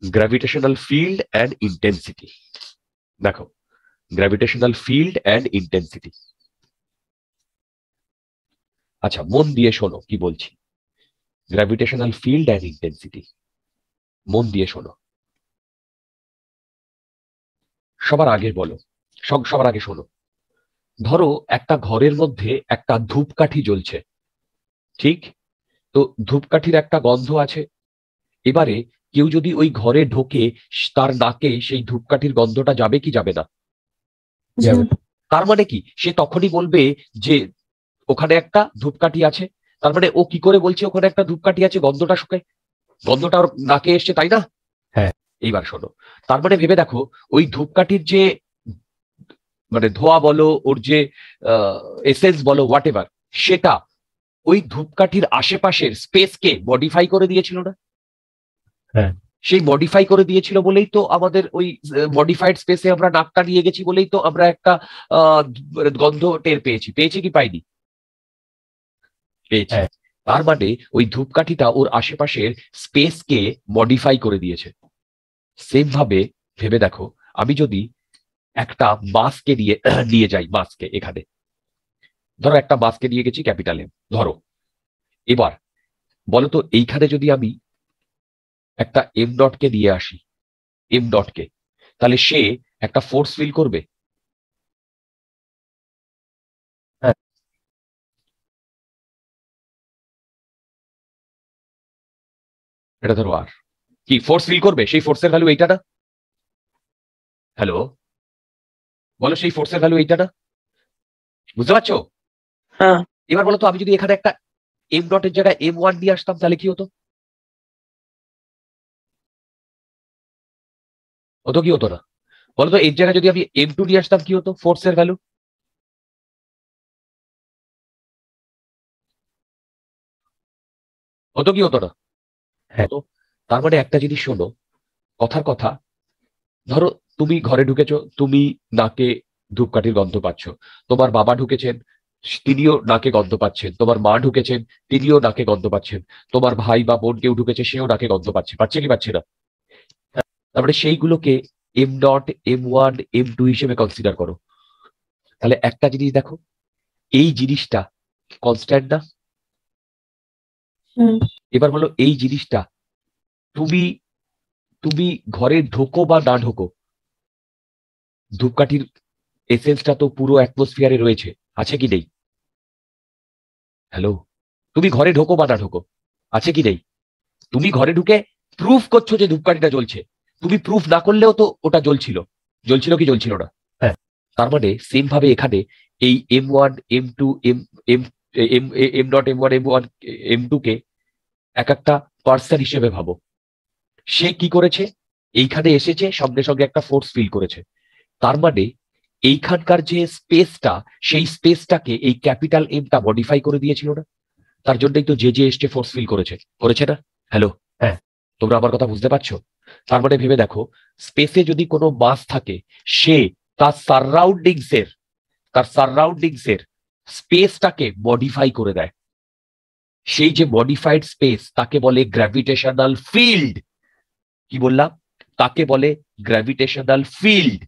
gravitational field and intensity. দেখো, গ্র্যাভিটেশনাল ফিল্ড অ্যান্ড ইন্টেন্সিটি। আচ্ছা, মন দিয়ে শোনো কি বলছি। গ্র্যাভিটেশনাল ফিল্ড অ্যান্ড ইন্টেন্সিটি, মন দিয়ে শোনো। সবার আগে বলো, সবার আগে শোনো। ধরো একটা ঘরের মধ্যে একটা ধূপকাঠি জ্বলছে, ঠিক? তো ধূপকাঠির একটা গন্ধ আছে। এবারে কেউ যদি ওই ঘরে ঢোকে, তার নাকে সেই ধূপকাঠির গন্ধটা যাবে কি যাবে না? जी তার মানে কি, সে তখনই বলবে যে ওখানে একটা ধূপকাঠি আছে। তার মানে ও কি করে বলছে ওখানে একটা ধূপকাঠি আছে? গন্ধটা শুকে, গন্ধটা ওর নাকে এসছে, তাই না? হ্যাঁ। এইবার শোনো, তার মানে ভেবে দেখো, ওই ধূপকাঠির যে মানে ধোয়া বলো, ওর যে এসেন্স বলো, হোয়াট এভার, সেটা ওই ধূপকাঠির আশেপাশের স্পেসকে মডিফাই করে দিয়েছিল না? হ্যাঁ। সেই মডিফাই করে দিয়েছিল বলেই তো আমাদের ওই মডিফাইড স্পেসে আমরা নাকটা নিয়ে গেছি, বলেই তো আমরা একটা গন্ধ টের পেয়েছি। পেয়েছি কি পাইনি? পেয়েছি। হ্যাঁ। তার মানে ওই ধূপকাঠিটা ওর আশেপাশের স্পেসকে মডিফাই করে দিয়েছে। সেম ভাবে ভেবে দেখো, আমি যদি একটা মাসকে নিয়ে যাই, মাসকে এখানে ধরো, একটা মাসকে নিয়ে গেছি ক্যাপিটাল এম, ধরো। এবার বলো তো, এইখানে যদি আমি একটা এম ডটকে নিয়ে আসি, এম ডটকে, তাহলে সে একটা ফোর্স ফিল করবে। হ্যাঁ। এটা ধরো আর কি ফোর্স ফিল করবে? সেই ফোর্সের ভ্যালু এইটা না? হ্যালো, বলো, সেই ফোর্সের ভ্যালু এইটা না? বুঝতে পারছো? हाँ এবার বলো তো, আমি যদি এখানে একটা এম ডটের জায়গায় M1 নিয়ে আসতাম, তাহলে কি হতো? হতো কি হতো না? বলো তো, এর জায়গায় যদি আমি M2 নিয়ে আসতাম, কি হতো ফোর্সের ভ্যালু? হতো কি হতো না? হ্যাঁ। হতো। তার মানে একটা জিনিস শোনো, কথার কথা, ধরো তুমি ঘরে ঢুকেছো, তুমি নাকে ধূপকাঠির গন্ধ পাচ্ছ, তোমার বাবা ঢুকেছেন, তিনিও নাকে গন্ধ পাচ্ছেন, তোমার মা ঢুকেছেন, তিনিও নাকে গন্ধ পাচ্ছেন, তোমার ভাই বা বোন কেউ ঢুকেছে, সেও নাকে গন্ধ পাচ্ছে। পাচ্ছে কি পাচ্ছে না? তারপরে সেইগুলোকে M0, M1, M2 হিসেবে কনসিডার করো। তাহলে একটা জিনিস দেখো, এই জিনিসটা কনস্ট্যান্ট না? हाँ এবার বলো, এই জিনিসটা তুমি তুমি ঘরে ঢোকো বা না ঢোকো, ধূপকাঠির এসেন্সটা তো পুরো অ্যাটমসফিয়ারে রয়েছে, আছে কি নেই? হ্যালো, তুমি ঘরে ঢোকো বা না ঢোকো, আছে কি নেই? তুমি ঘরে ঢুকে প্রুফ করছো যে ধূপকাঠিটা জ্বলছে, তুমি প্রুফ না করলেও তো ওটা জ্বলছিল। জ্বলছিল কি জ্বলছিল না? হ্যাঁ। তার মানে সেম ভাবে এখানে এই M1, M2, M M M M dot M1, M1, M2 কে এক একটা পার্সন হিসেবে ভাবো। সে কি করেছে? এইখানে এসেছে, সঙ্গে সঙ্গে একটা ফোর্স ফিল করেছে। তার মানে এইখানকার যে স্পেসটা, সেই স্পেসটাকে এই ক্যাপিটাল এমটা মডিফাই করে দিয়েছিল না? তার জন্যই তো যে এসছে ফোর্স ফিল করেছে, করেছে না? হ্যালো, হ্যাঁ। তোমরা আমার কথা বুঝতে পারছো? তার মানে ভেবে দেখো, স্পেসে যদি কোনো মাস থাকে, সে তার সারাউন্ডিংস এর স্পেসটাকে মডিফাই করে দেয়। সেই যে মডিফাইড স্পেস, তাকে বলে গ্র্যাভিটেশনাল ফিল্ড। কি বললাম? তাকে বলে গ্র্যাভিটেশনাল ফিল্ড।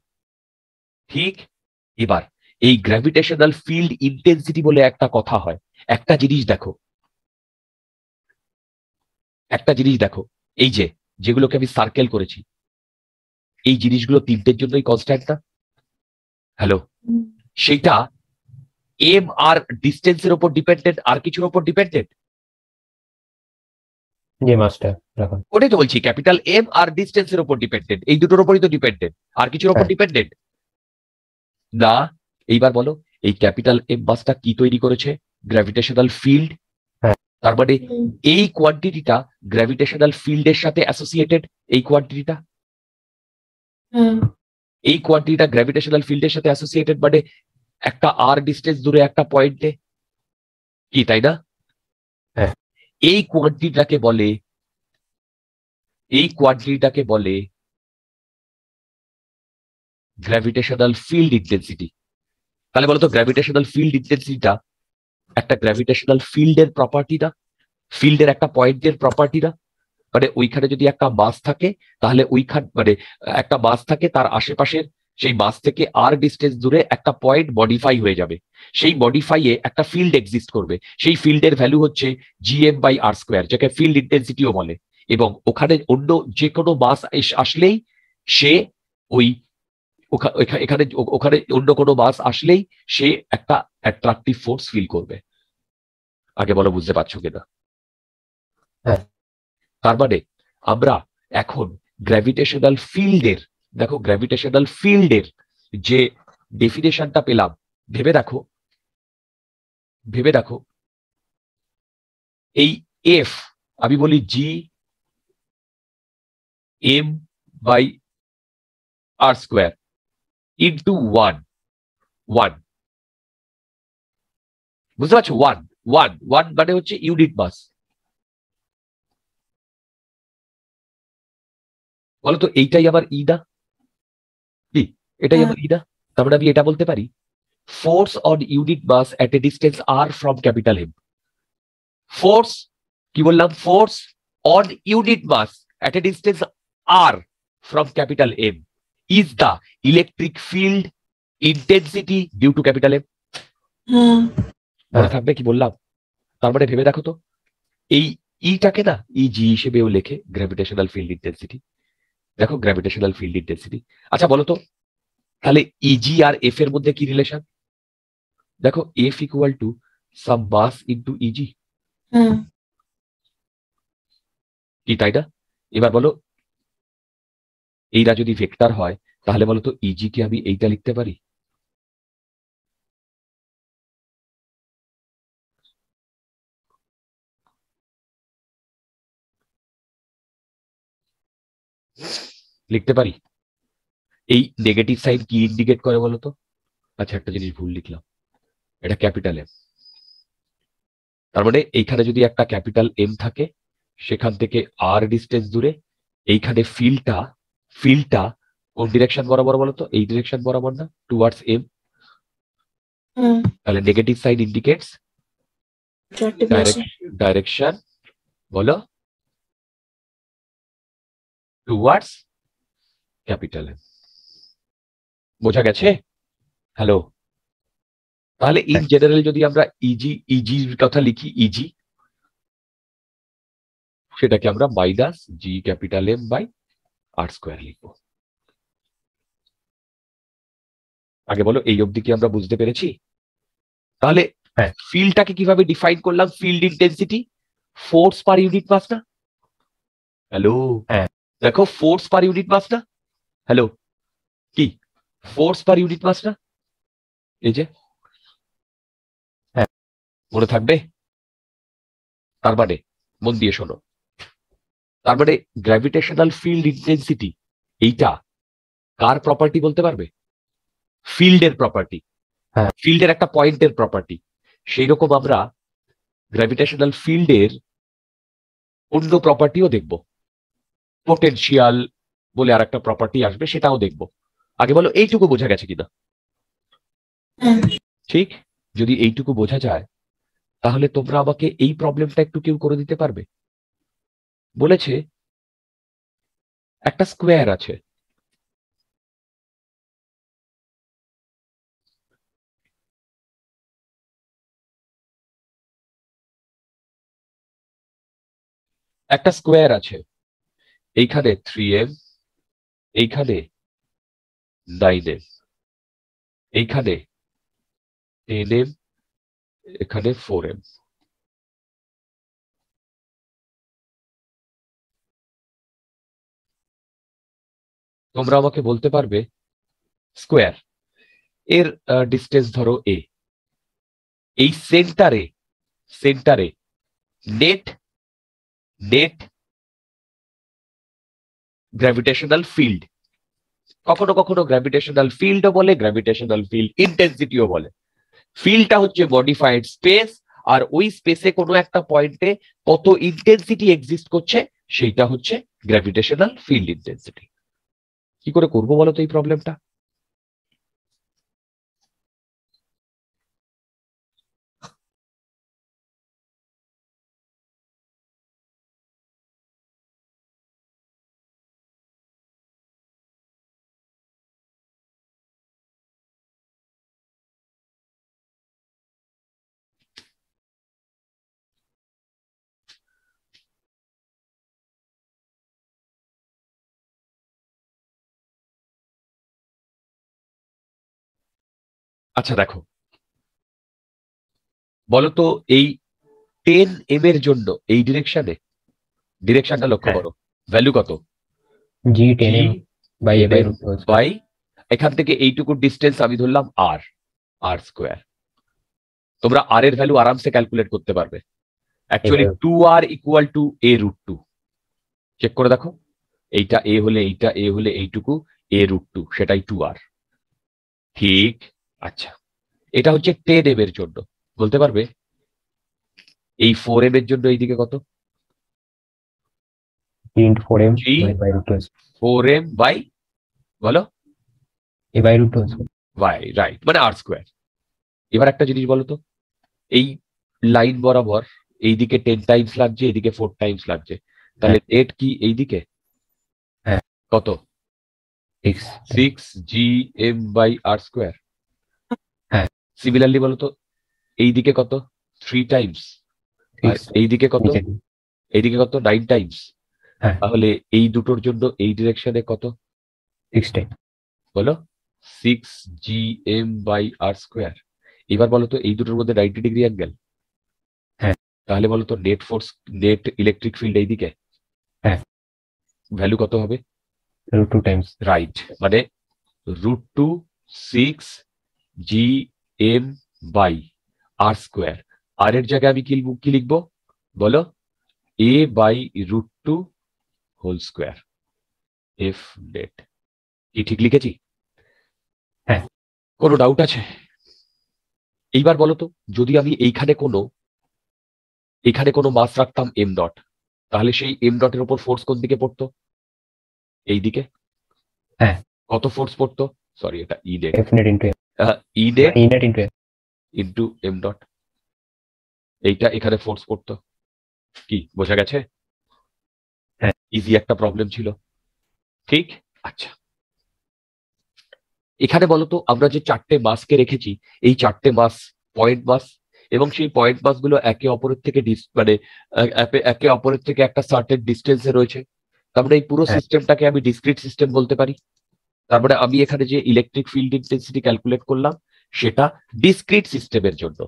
ঠিক। এবার এই গ্র্যাভিটেশনাল ফিল্ড ইন্টেন্সিটি বলে একটা কথা হয়। একটা জিনিস দেখো, একটা জিনিস দেখো, এই যে যেগুলোকে আমি সার্কেল করেছি, এই জিনিসগুলো তিনটের জন্যই কনস্ট্যান্ট না? হ্যালো, সেটা এম আর ডিস্টেন্সের উপর ডিপেন্ডেন্ট, আর কিছুর উপর ডিপেন্ডেন্ট? জি মাস্টার, রাখুন। ওটাই তো বলছি, ক্যাপিটাল এম আর ডিস্টেন্সের উপর ডিপেন্ডেন্ট, এই দুটোর উপরই তো ডিপেন্ডেন্ট, আর কিছুর উপর হ্যাঁ। ডিপেন্ডেন্ট না। এইবার বলো, এই ক্যাপিটাল এম মাসটা কি তৈরি করেছে? Gravitational field. হ্যাঁ। তার মানে এই কোয়ান্টিটিটা গ্র্যাভিটেশনাল ফিল্ডের সাথে অ্যাসোসিয়েটেড। এই কোয়ান্টিটিটা हाँ এই কোয়ান্টিটিটা গ্র্যাভিটেশনাল ফিল্ডের সাথে অ্যাসোসিয়েটেড, মানে একটা আর ডিস্টেন্স দূরে একটা পয়েন্টে, কি তাই না? হ্যাঁ। এই কোয়ান্টিটিটাকে বলে, এই কোয়ান্টিটিটাকে বলে গ্র্যাভিটেশনাল ফিল্ড ইন্টেন্সিটি। তাহলে বলতো, গ্র্যাভিটেশনাল ফিল্ড ইন্টেন্সিটিটা একটা গ্র্যাভিটেশনাল ফিল্ডের প্রপার্টি না? ফিল্ডের একটা পয়েন্টের প্রপার্টি না? মানে ওইখানে যদি একটা মাস থাকে, তাহলে ওইখান মানে একটা মাস থাকে, তার আশেপাশের সেই মাস থেকে আর ডিস্টেন্স দূরে একটা পয়েন্ট মডিফাই হয়ে যাবে। সেই মডিফাইয়ে একটা ফিল্ড এক্সিস্ট করবে। সেই ফিল্ডের ভ্যালু হচ্ছে GM/r², যাকে ফিল্ড ইন্টেন্সিটিও বলে। এবং ওখানে অন্য যে কোনো মাস আসলেই সে ওই এখানে ওখানে অন্য কোনো মাস আসলেই সে একটা অ্যাট্রাকটিভ ফোর্স ফিল করবে। আগে বলো, বুঝতে পারছো কিনা? হ্যাঁ। তার মানে আমরা এখন গ্র্যাভিটেশনাল ফিল্ডের, দেখো গ্র্যাভিটেশনাল ফিল্ডের যে ডেফিনেশনটা পেলাম, ভেবে দেখো এই এফ আমি বলি G M by R square into one one, বুঝতে পারছো? ওয়ান ওয়ান ওয়ান মানে হচ্ছে ইউনিট মাস। বলতো এইটাই আমার ই না? কি এটাই আমার ই না? তার মানে আমি এটা বলতে পারি force on unit mass at a distance R from capital M. Force কি বললাম? Force on unit mass at a distance R from capital M is the electric field intensity due to capital M. মনে থাকবে কি বললাম? তার মানে ভেবে দেখো তো, এই ইটাকে না ইজি হিসেবেও লেখে গ্র্যাভিটেশনাল ফিল্ড ইন্টেন্সিটি। দেখো গ্র্যাভিটেশনাল ফিল্ড ইন্টেন্সিটি। আচ্ছা বলো তো তাহলে ইজি আর এফ এর মধ্যে কি রিলেশন? দেখো F equal to some mass into EG, কি তাই না? এবার বলো এইটা যদি ভেক্টর হয় তাহলে বলো তো ইজি কে আমি এইটা লিখতে পারি? লিখতে পারি? এই নেগেটিভ সাইড কি ইন্ডিকেট করে বলো তো? আচ্ছা একটা জিনিস ভুল লিখলাম, এটা ক্যাপিটাল এম। তার মানে এইখানে যদি একটা ক্যাপিটাল এম থাকে, সেখান থেকে আর ডিস্টেন্স দূরে এইখানে ফিল্ডটা কোন ডিরেকশন বরাবর বলো তো? এই ডিরেকশন বরাবর না, টুয়ার্ডস এম। তাহলে নেগেটিভ সাইড ইন্ডিকেটস ডাইরেকশন বলো টুয়ার্ডস ক্যাপিটাল এম। বোঝা গেছে? হ্যালো? তাহলে ইন জেনারেল যদি আমরা ইজির কথা লিখি, ইজি সেটাকে আমরা minus G capital M by R square লিখবো। আগে বলো এই অবধি কি আমরা বুঝতে পেরেছি? তাহলে ফিল্ডটাকে কিভাবে ডিফাইন করলাম? Field intensity force per unit mass না? হ্যালো? দেখো ফোর্স পার ইউনিট মাস না? হ্যালো? কি ফোর্স পার ইউনিট মাস না? এই যে মনে থাকবে? তার মানে মন দিয়ে শোনো, তার মানে গ্র্যাভিটেশনাল ফিল্ড ইন্টেন্সিটি এইটা কার প্রপার্টি বলতে পারবে? ফিল্ডের প্রপার্টি, ফিল্ডের একটা পয়েন্টের প্রপার্টি। সেই রকম আমরা গ্র্যাভিটেশনাল ফিল্ডের অন্য প্রপার্টিও দেখব, পোটেনশিয়াল বলে আর একটা প্রপার্টি আসবে, সেটাও দেখব। আগে বলো এইটুকু বোঝা গেছে কিনা? ঠিক, যদি এইটুকু বোঝা যায় তাহলে তোমরা আমাকে এই প্রবলেমটা একটু কেউ করে দিতে পারবে? বলেছে একটা স্কোয়ার আছে, একটা স্কোয়ার আছে, এইখানে 3m, এইখানে 9m, এইখানে 10m, এখানে 4m। তোমরা আমাকে বলতে পারবে স্কোয়ার এর ডিস্টেন্স ধরো এ, এই সেন্টারে নেট গ্র্যাভিটেশনাল ফিল্ড, কখনো কখনো গ্র্যাভিটেশনাল ফিল্ডও বলে, গ্র্যাভিটেশনাল ফিল্ড ইন্টেন্সিটিও বলে। ফিল্ডটা হচ্ছে মডিফাইড স্পেস, আর ওই স্পেসে কোনো একটা পয়েন্টে কত ইন্টেন্সিটি এক্সিস্ট করছে সেইটা হচ্ছে গ্র্যাভিটেশনাল ফিল্ড ইন্টেন্সিটি। কি করে করবো বলো তো এই প্রবলেমটা? আচ্ছা দেখো, বলতো এই 10m এর জন্য এই ডিরেকশনটা লক্ষ্য করো, ভ্যালু কত? G 10m by a by root 2 by এখান থেকে এইটুকু ডিস্টেন্স আমি ধরলাম আর, আর স্কোয়ার। তোমরা আর এর ভ্যালু আরামসে ক্যালকুলেট করতে পারবে। Actually 2r equal to a root 2। Check করে দেখো, এইটা এ হলে এইটা এ হলে এইটুকু a রুট 2, সেটাই 2r। ঠিক। আচ্ছা, এটা হচ্ছে 10m এর জন্য। বলতে পারবে এই 4m এর জন্য এইদিকে কত? 4m G by root 2 4m by, বলো, a by root 2 by, right, মানে আর স্কোয়ার। এবার একটা জিনিস বলো তো, এই লাইন বরাবর এইদিকে 10 টাইমস লাগছে, এদিকে 4 টাইমস লাগছে, তাহলে নেট কি এইদিকে হ্যাঁ। কত? 6 6gm বাই আর স্কোয়ার। হ্যাঁ। সিমিলারলি বলো তো, এইদিকে কত? 3 টাইমস। আর এইদিকে কত? এইদিকে কত? 9 টাইমস। হ্যাঁ। তাহলে এই দুটোর জন্য এই ডিরেকশনে কত? 6 বলো, 6gm বাই আর স্কোয়ার। এবার বলো তো, এই দুটোর মধ্যে 90 ডিগ্রি অ্যাঙ্গেল। হ্যাঁ। তাহলে বলো তো, net force, net electric field এইদিকে হ্যাঁ। ভ্যালু কত হবে? root 2 times রাইট, মানে √2 6gm বাই আর স্কোয়ার। আর এর জায়গায় আমি কি লিখবো বলো? a by √2 whole square F net. কি ঠিক লিখেছি? হ্যাঁ। কোনো ডাউট আছে? এইবার বলো তো, যদি আমি এইখানে কোনো মাস রাখতাম এম ডট, তাহলে সেই এম ডটের উপর ফোর্স কোন দিকে পড়তো? এইদিকে। হ্যাঁ। কত ফোর্স পড়তো? সরি, এটা E net, f net into E net e net into into M dot. এইটা এখানে ফোর্স পড়তো। কি বোঝা গেছে? হ্যাঁ। ইজি একটা প্রবলেম ছিল। ঠিক। আচ্ছা, এখানে বলতো আমরা যে 4টে মাসকে রেখেছি, এই 4টে মাস পয়েন্ট মাস, এবং সেই পয়েন্ট মাসগুলো একে অপরের থেকে একে অপরের থেকে একটা সার্টেন ডিস্টেন্সে রয়েছে। তার মানে এই পুরো হ্যাঁ। সিস্টেমটাকে আমি ডিসক্রিট সিস্টেম বলতে পারি। তার মানে আমি এখানে যে ইলেকট্রিক ফিল্ড ইন্টেন্সিটি ক্যালকুলেট করলাম, সেটা ডিসক্রিট সিস্টেমের জন্য।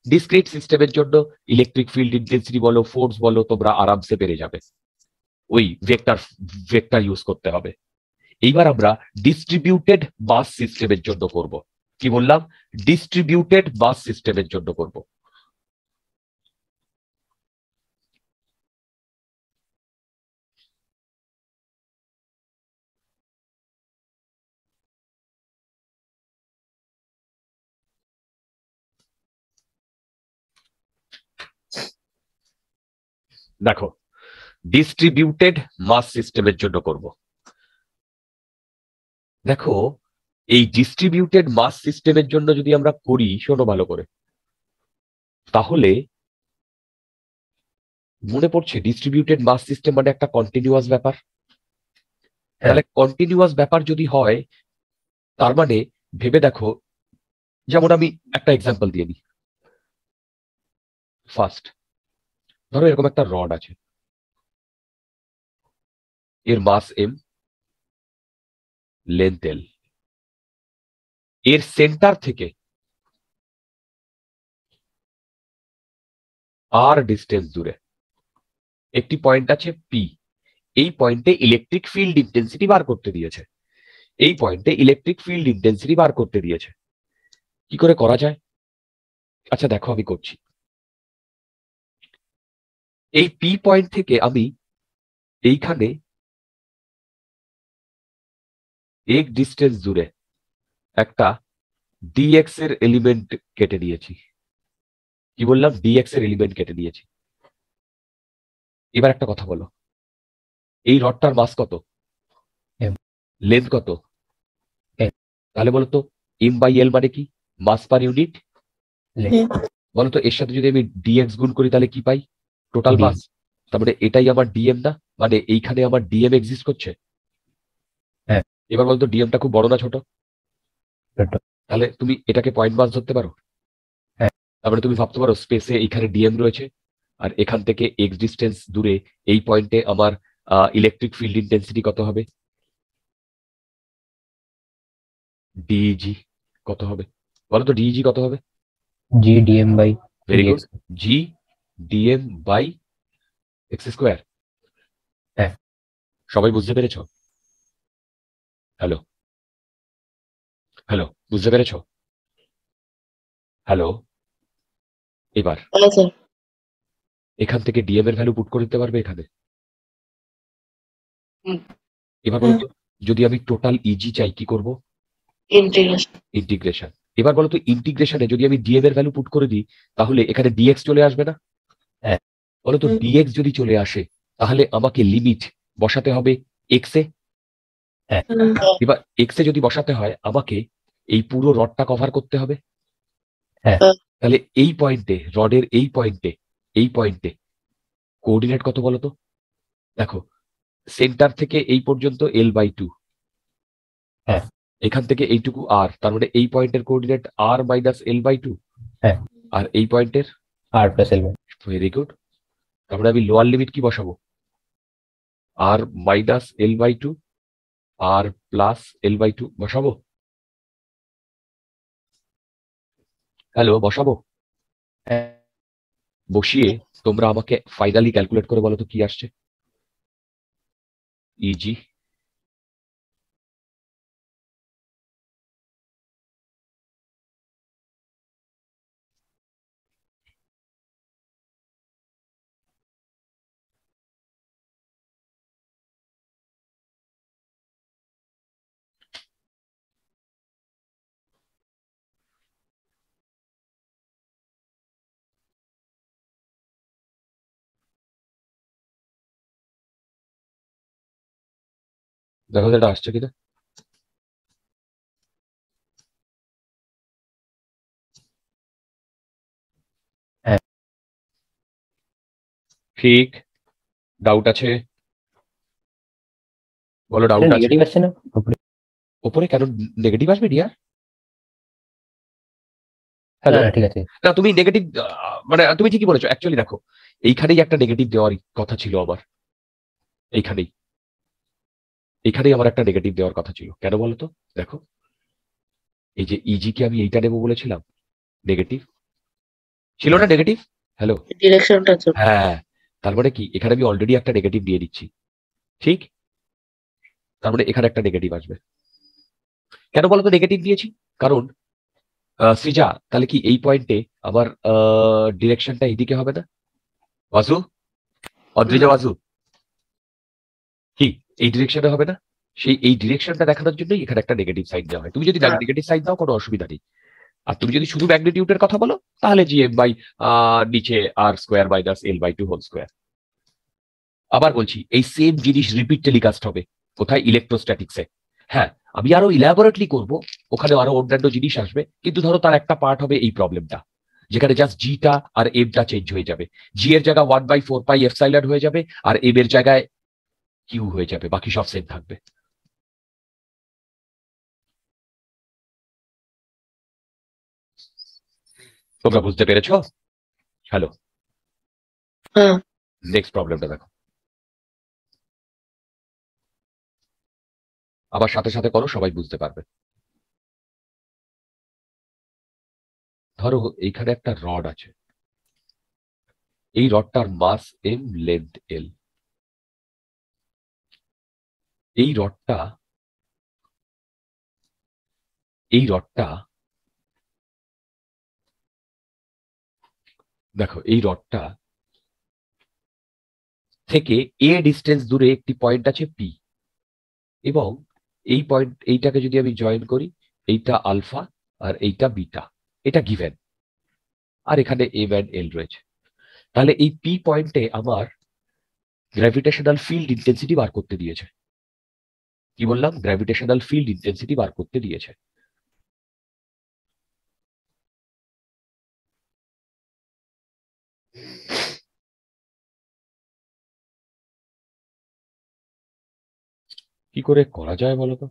ডিসক্রিট সিস্টেমের জন্য ইলেকট্রিক ফিল্ড ইন্টেন্সিটি বলো, ফোর্স বলো, তোমরা আরামসে পেরে যাবে। ওই ভেক্টর ইউজ করতে হবে। এইবার আমরা ডিস্ট্রিবিউটেড মাস সিস্টেমের জন্য করব। কি বললাম? ডিস্ট্রিবিউটেড মাস সিস্টেমের জন্য করব। দেখো, ডিস্ট্রিবিউটেড মাস সিস্টেমের জন্য করব। দেখো, এই ডিস্ট্রিবিউটেড মাস সিস্টেমের জন্য যদি আমরা করি, শোনো ভালো করে, তাহলে মনে পড়ছে ডিস্ট্রিবিউটেড মাস সিস্টেম মানে একটা কন্টিনিউয়াস ব্যাপার। তাহলে কন্টিনিউয়াস ব্যাপার যদি হয়, তার মানে ভেবে দেখো, যেমন আমি একটা এক্সাম্পল দিয়ে দিই। ফার্স্ট ধরো এরকম একটা রড আছে, এর মাস এম, লেন্থ এল। এর সেন্টার থেকে আর ডিস্টেন্স দূরে একটি পয়েন্ট আছে পি। এই পয়েন্টে ইলেকট্রিক ফিল্ড ইন্টেন্সিটি বার করতে দিয়েছে। এই পয়েন্টে ইলেকট্রিক ফিল্ড ইন্টেন্সিটি বার করতে দিয়েছে। কি করে করা যায়? আচ্ছা দেখো, আমি করছি। এই পি পয়েন্ট থেকে আমি এইখানে এক ডিস্টেন্স দূরে একটা ডিএক্স এর এলিমেন্ট কেটে দিয়েছি। কি বললাম? ডিএক্স এর এলিমেন্ট কেটে দিয়েছি। এবার একটা কথা বলো, এই রডটার মাস কত? M। লেন্থ কত? L। তাহলে বলো তো, এম বাই এল মানে কি? মাস পার ইউনিট। বলো তো, এর সাথে যদি আমি ডিএক্স গুণ করি তাহলে কি পাই? Total DM। মাস। তার মানে এটাই আমার ডিএম না? মানে এইখানে আমার ডিএম এক্সিস্ট করছে। হ্যাঁ। এবার বলতো, ডিএমটা খুব বড় না ছোট? ছোট। তাহলে তুমি এটাকে পয়েন্ট মাস ধরতে পারো। হ্যাঁ। তারপরে তুমি ভাবতে পারো স্পেসে এইখানে ডিএম রয়েছে, আর এখান থেকে এক্স ডিস্টেন্স দূরে এই পয়েন্টে আমার ইলেকট্রিক ফিল্ড ইন্টেন্সিটি কত হবে? ডিইজি কত হবে? বলো তো, ডিইজি কত হবে? G dm by very good, dx। G DM by X square. হ্যাঁ। সবাই বুঝতে পেরেছো? হ্যালো? হ্যালো, বুঝতে পেরেছো? হ্যালো, এবার হ্যাঁ স্যার। এখান থেকে ডিএম এর ভ্যালু পুট করে দিতে পারবে এখানে। হুম। এবার হ্যাঁ। বলতো যদি আমি টোটাল ইজি চাই কি করব? ইন্টিগ্রেশন। ইন্টিগ্রেশন। এবার বলতো ইন্টিগ্রেশনে যদি আমি ডিএম এর ভ্যালু পুট করে দিই তাহলে এখানে ডিএক্স চলে আসবে না? হ্যাঁ। বলতো হুম। ডিএক্স যদি চলে আসে তাহলে আমাকে লিমিট বসাতে হবে এক্স এ। হ্যাঁ। এবার এক্স এ যদি বসাতে হয় আমাকে এই পুরো রডটা কভার করতে হবে। হ্যাঁ। তাহলে এই পয়েন্টে, রডের এই পয়েন্টে কোঅর্ডিনেট কত বলতো? দেখো, সেন্টার থেকে এই পর্যন্ত L/2, হ্যাঁ। এখান থেকে এইটুকু আর, তার মানে এই পয়েন্টের কোঅর্ডিনেট R-L/2। হ্যাঁ। আর এই পয়েন্টের R+L/2। Very good. তারপরে আমি লোয়ার লিমিট কি বসাবো? R-L/2, R+L/2 বসাবো। হ্যালো, বসাবো। হ্যাঁ। বসিয়ে তোমরা আমাকে ফাইনালি ক্যালকুলেট করে বলো তো কি আসছে ইজি। দেখো তো এটা আসছে কিনা। হ্যাঁ। ঠিক, ডাউট আছে? বলো ডাউট আছে? নেগেটিভ আসছে না উপরে? ওপরে কেন নেগেটিভ আসবে ডিয়ার? না হ্যালো, না ঠিক আছে। না তুমি নেগেটিভ, মানে তুমি ঠিকই বলেছো। অ্যাকচুয়ালি দেখো, এইখানেই একটা নেগেটিভ দেওয়ার কথা ছিল আমার। এইখানেই এইখানেই আমার একটা নেগেটিভ দেওয়ার কথা ছিল। কেন বলতো? দেখো, এই যে ইজি কে আমি এইটা নেবো বলেছিলাম, নেগেটিভ ছিল না নেগেটিভ? হ্যালো, ডিরেকশনটা ছোট। হ্যাঁ, তার মানে কি এখানে আমি অলরেডি একটা নেগেটিভ দিয়ে দিচ্ছি। ঠিক, তার মানে এখানে একটা নেগেটিভ আসবে। কেন বলতো নেগেটিভ দিয়েছি? কারণ সৃজা, তাহলে কি এই পয়েন্টে আমার ডিরেকশনটা এইদিকে হবে না? বাজু, অদ্রিজা বাজু, কি এই ডিরেকশনে হবে না? সেই এই ডিরেকশনটা দেখানোর জন্যই এখানে একটা নেগেটিভ সাইন দেওয়া হয়। তুমি যদি হ্যাঁ। নেগেটিভ সাইন দাও কোনো অসুবিধা নেই। আর তুমি যদি শুধু ম্যাগনিটিউডের কথা বলো তাহলে জিএম বাই নিচে R² - L/2 হোল স্কোয়ার। আবার বলছি, এই সেম জিনিস রিপিট টেলিকাস্ট হবে কোথায়? ইলেকট্রোস্ট্যাটিক্সে। হ্যাঁ, আমি আরো ইলাবোরেটলি করব, ওখানে আরো অন্যান্য জিনিস আসবে, কিন্তু ধরো তার একটা পার্ট হবে এই প্রবলেমটা, যেখানে জাস্ট জিটা আর এমটা চেঞ্জ হয়ে যাবে। জি এর জায়গায় 1/4πε হয়ে যাবে, আর এম এর জায়গায় কিউ হয়ে যাবে, বাকি সব সেম থাকবে। তোমরা বুঝতে পেরেছো? হ্যালো, হ্যাঁ। নেক্সট প্রবলেমটা দেখো। আবার সাথে সাথে করো, সবাই বুঝতে পারবে। ধরো এইখানে একটা রড আছে, এই রডটার মাস এম, লেন্থ এল। এই রডটা এই রডটা দেখো, এই রডটা থেকে এ ডিস্টেন্স দূরে একটি পয়েন্ট আছে পি, এবং এই পয়েন্ট এইটাকে যদি আমি জয়েন করি, এইটা আলফা আর এইটা বিটা, এটা গিভেন, আর এখানে এম এন্ড এল রয়েছে। তাহলে এই পি পয়েন্টে আমার গ্র্যাভিটেশনাল ফিল্ড ইন্টেন্সিটি বার করতে দিয়েছে। কি বললাম? গ্র্যাভিটেশনাল ফিল্ড ইন্টেন্সিটি বার করতে দিয়েছে। কি করে করা যায় বলতো?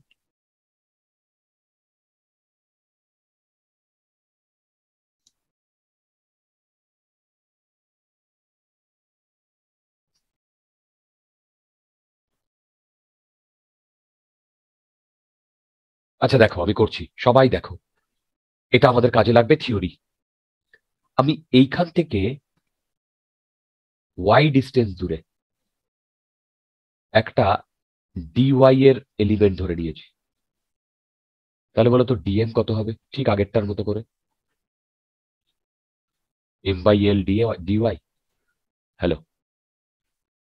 আচ্ছা দেখো, আমি করছি, সবাই দেখো, এটা আমাদের কাজে লাগবে থিওরি। আমি এইখান থেকে ওয়াই ডিস্টেন্স দূরে একটা ডিওয়াই এর এলিমেন্ট ধরে নিয়েছি। তাহলে বলো তো ডিএম কত হবে, ঠিক আগেরটার মতো করে, m/l ডিওয়াই। হ্যালো,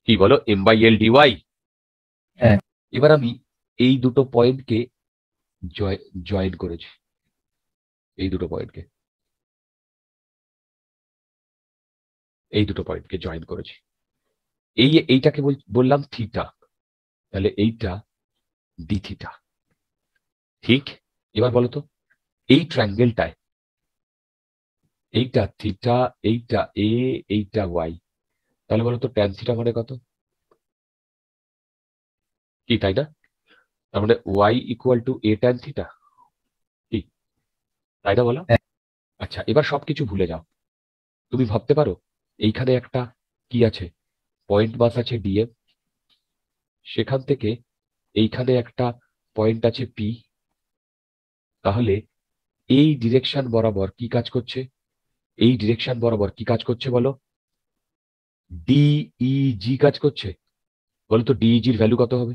কি বলো, m/l ডিওয়াই। হ্যাঁ। এবার আমি এই দুটো পয়েন্টকে জয়েন করেছি, এই দুটো পয়েন্টকে জয়েন করেছি, এইটাকে বললাম থিটা, তাহলে এইটা ডি থিটা। ঠিক, এবার বলো তো এই ট্রায়াঙ্গেলটায় এইটা থিটা, এইটা এ, এইটা ওয়াই, তাহলে বলো তো ট্যান থিটা মানে কত, কি তাই না? তার মানে Y equal to A tan theta, কি তাই না বলো? হ্যাঁ। আচ্ছা, এবার সবকিছু ভুলে যাও, তুমি ভাবতে পারো এইখানে একটা কি আছে, পয়েন্ট মাস আছে ডিএম, সেখান থেকে এইখানে একটা পয়েন্ট আছে পি, তাহলে এই ডিরেকশন বরাবর কি কাজ করছে, এই ডিরেকশন বরাবর কি কাজ করছে বলো, ডিইজি কাজ করছে। বলো তো ডিইজির ভ্যালু কত হবে,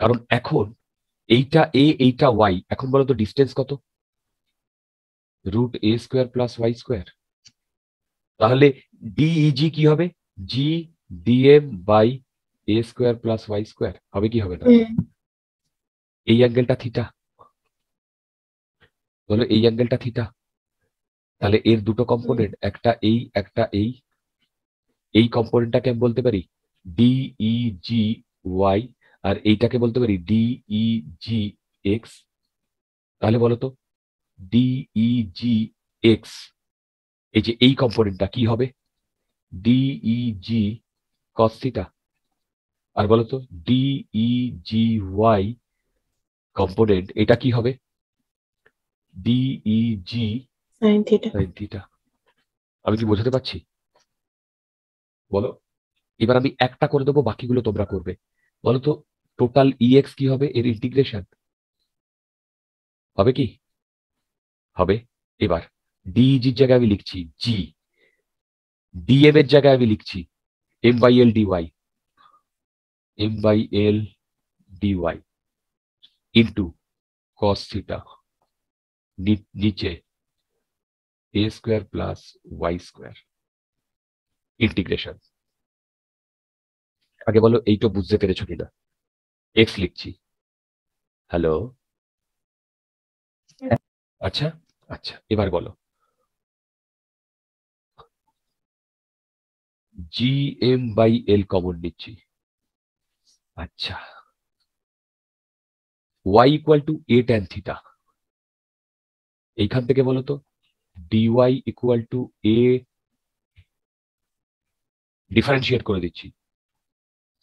কারণ এখন এইটা এ এইটা ওয়াই, এখন বলো তো ডিস্টেন্স কত, √a² + y², তাহলে ডিইজি কি হবে, জি dm/a² + y² হবে কি হবে না? এই অ্যাঙ্গেলটা থিটা, বলো এই অ্যাঙ্গেলটা থিটা, তাহলে এর দুটো কম্পোনেন্ট, একটা একটা এই কম্পোনেন্টটাকে আমি বলতে পারি ডিইজি ওয়াই, আর এইটাকে বলতে পারি ডিইজি এক্স। তাহলে বলো তো ডিইজি এক্স, এই যে এই কম্পোনেন্টটা কি হবে, ডিইজি কস থিটা, আর বলো তো ডিইজি ওয়াই কম্পোনেন্ট এটা কি হবে, DEG sine theta. Sine theta. আমি কি বোঝাতে পারছি বলো? এবার আমি একটা করে দেবো, বাকিগুলো তোমরা করবে। বলো তো টোটাল ইএক্স কি হবে, এর ইন্টিগ্রেশন হবে কি হবে? এবার ডিইজির জায়গায় আমি লিখছি জি, ডিএম এর জায়গায় আমি লিখছি m/l DY, m/l DY into cos theta, নিচে a² + y² ইন্টিগ্রেশন। আগে বলো এইটা বুঝতে পেরেছো কিনা, এক্স লিখছি। হ্যালো, আচ্ছা আচ্ছা, এবার বলো gm/l কমন নিচ্ছি, আচ্ছা y equal to a tan theta, এইখান থেকে বলো তো dy equal to a, differentiate করে দিচ্ছি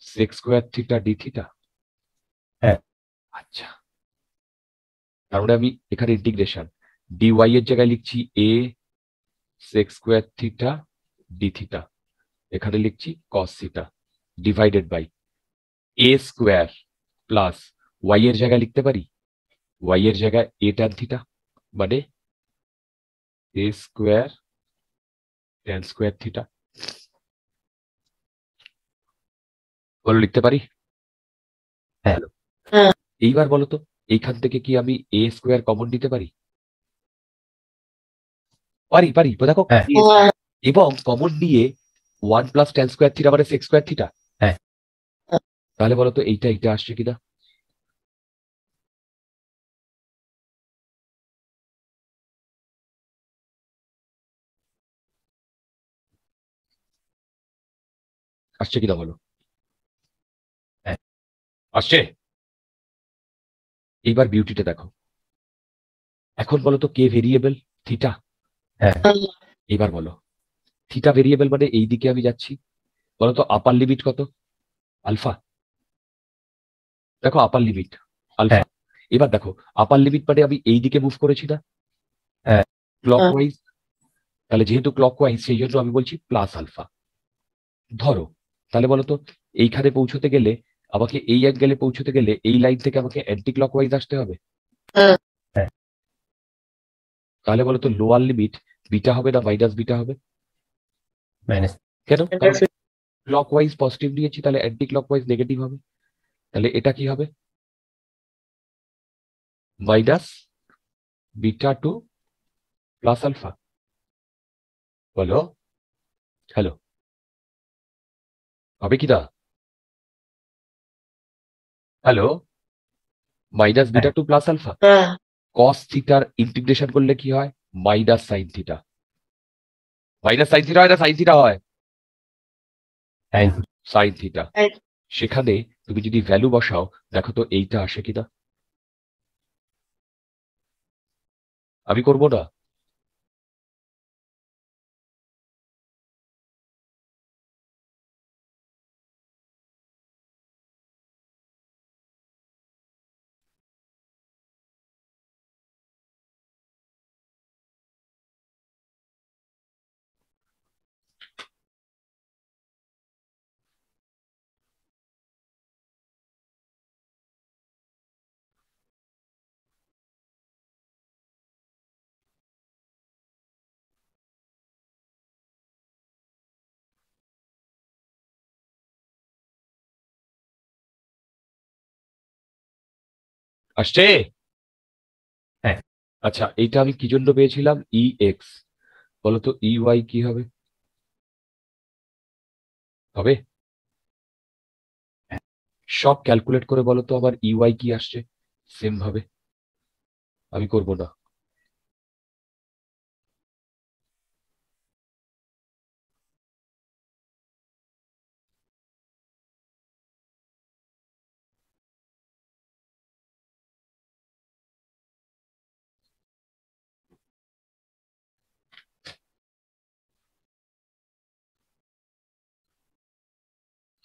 sec² থিটা ডি থিটা। হ্যাঁ। আচ্ছা, তার মানে আমি এখানে ইন্টিগ্রেশন dy এর জায়গায় লিখছি a sec² theta D theta, এখানে লিখছি cos theta divided by a² plus y এর জায়গায় লিখতে পারি, y এর জায়গায় a ট্যান থিটা, মানে a² tan² থিটা, বলো লিখতে পারি? হ্যাঁ। হ্যাঁ। এইবার বলো তো এইখান থেকে কি আমি a² কমন নিতে পারি? পারি পারি, দেখো হ্যাঁ। এবং কমন নিয়ে 1 + tan² থিটা মানে sec² থিটা। হ্যাঁ। তাহলে বলো তো এইটা আসছে কিনা, আসছে কিনা বলো? হ্যাঁ। আসছে। এইবার বিউটিটা দেখো, এখন বলো তো কে ভেরিয়েবল, থিটা। হ্যাঁ। এবার বলো থিটা ভেরিয়েবল মানে এই দিকে আমি যাচ্ছি, বলো তো আপার লিমিট কত, আলফা। দেখো আপার লিমিট আলফা। হ্যাঁ। এবার দেখো আপার লিমিট মানে আমি এই দিকে মুভ করেছি না, হ্যাঁ। ক্লকওয়াইজ, তাহলে যেহেতু ক্লকওয়াইজ সেই জন্য আমি বলছি প্লাস আলফা। ধরো তাহলে বলো তো এইখানে পৌঁছতে গেলে আমাকে এই অ্যাঙ্গেলে পৌঁছতে গেলে এই লাইন থেকে আমাকে অ্যান্টি ক্লকওয়াইজ আসতে হবে, হ্যাঁ। হ্যাঁ। তাহলে বলো তো লোয়ার লিমিট বিটা হবে না মাইনাস বিটা হবে? মাইনাস। কেন? কারণ ক্লকওয়াইজ পজিটিভ নিয়েছি, তাহলে অ্যান্টি ক্লকওয়াইজ নেগেটিভ হবে, তাহলে এটা কি হবে, minus beta two plus alpha. বলো, হ্যালো, হবে কি না? Hello, minus beta two plus alpha. হ্যাঁ কস থিটার ইন্টিগ্রেশন করলে কি হয়? Minus sine theta. Minus sine theta হয় না সাইন থিটা হয়? Sine sine theta. তাই। সেখানে তুমি যদি ভ্যালু বসাও, দেখো তো এইটা আসে কিনা। আমি করবো না? আসছে? হ্যাঁ। আচ্ছা, এইটা আমি কি জন্য পেয়েছিলাম? ই এক্স। বলতো ই ওয়াই কি হবে? হবে? সব ক্যালকুলেট করে বলো তো আমার ই ওয়াই কি আসছে সেম ভাবে। আমি করব না।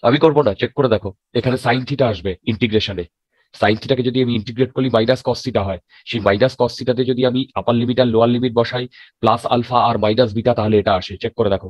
আমি করব না, চেক করে দেখো। এখানে সাইন থিটা আসবে ইন্টিগ্রেশনে। সাইন থিটাকে যদি আমি ইন্টিগ্রেট করি মাইনাস কস থিটা হয়। সেই মাইনাস কস থিটাতে যদি আমি আপার লিমিট আর লোয়ার লিমিট বসাই, প্লাস আলফা আর মাইনাস বিটা, তাহলে এটা আসে। চেক করে দেখো।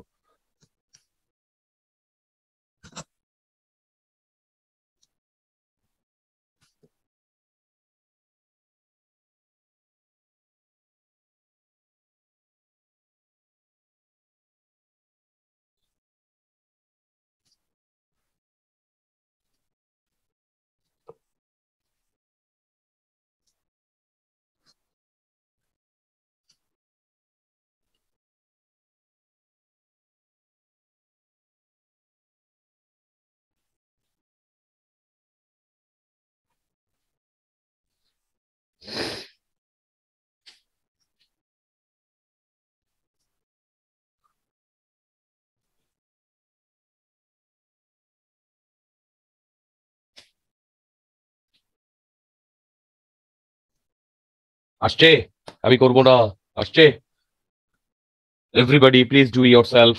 আসছে? আমি করব না। আসছে? Everybody please do yourself.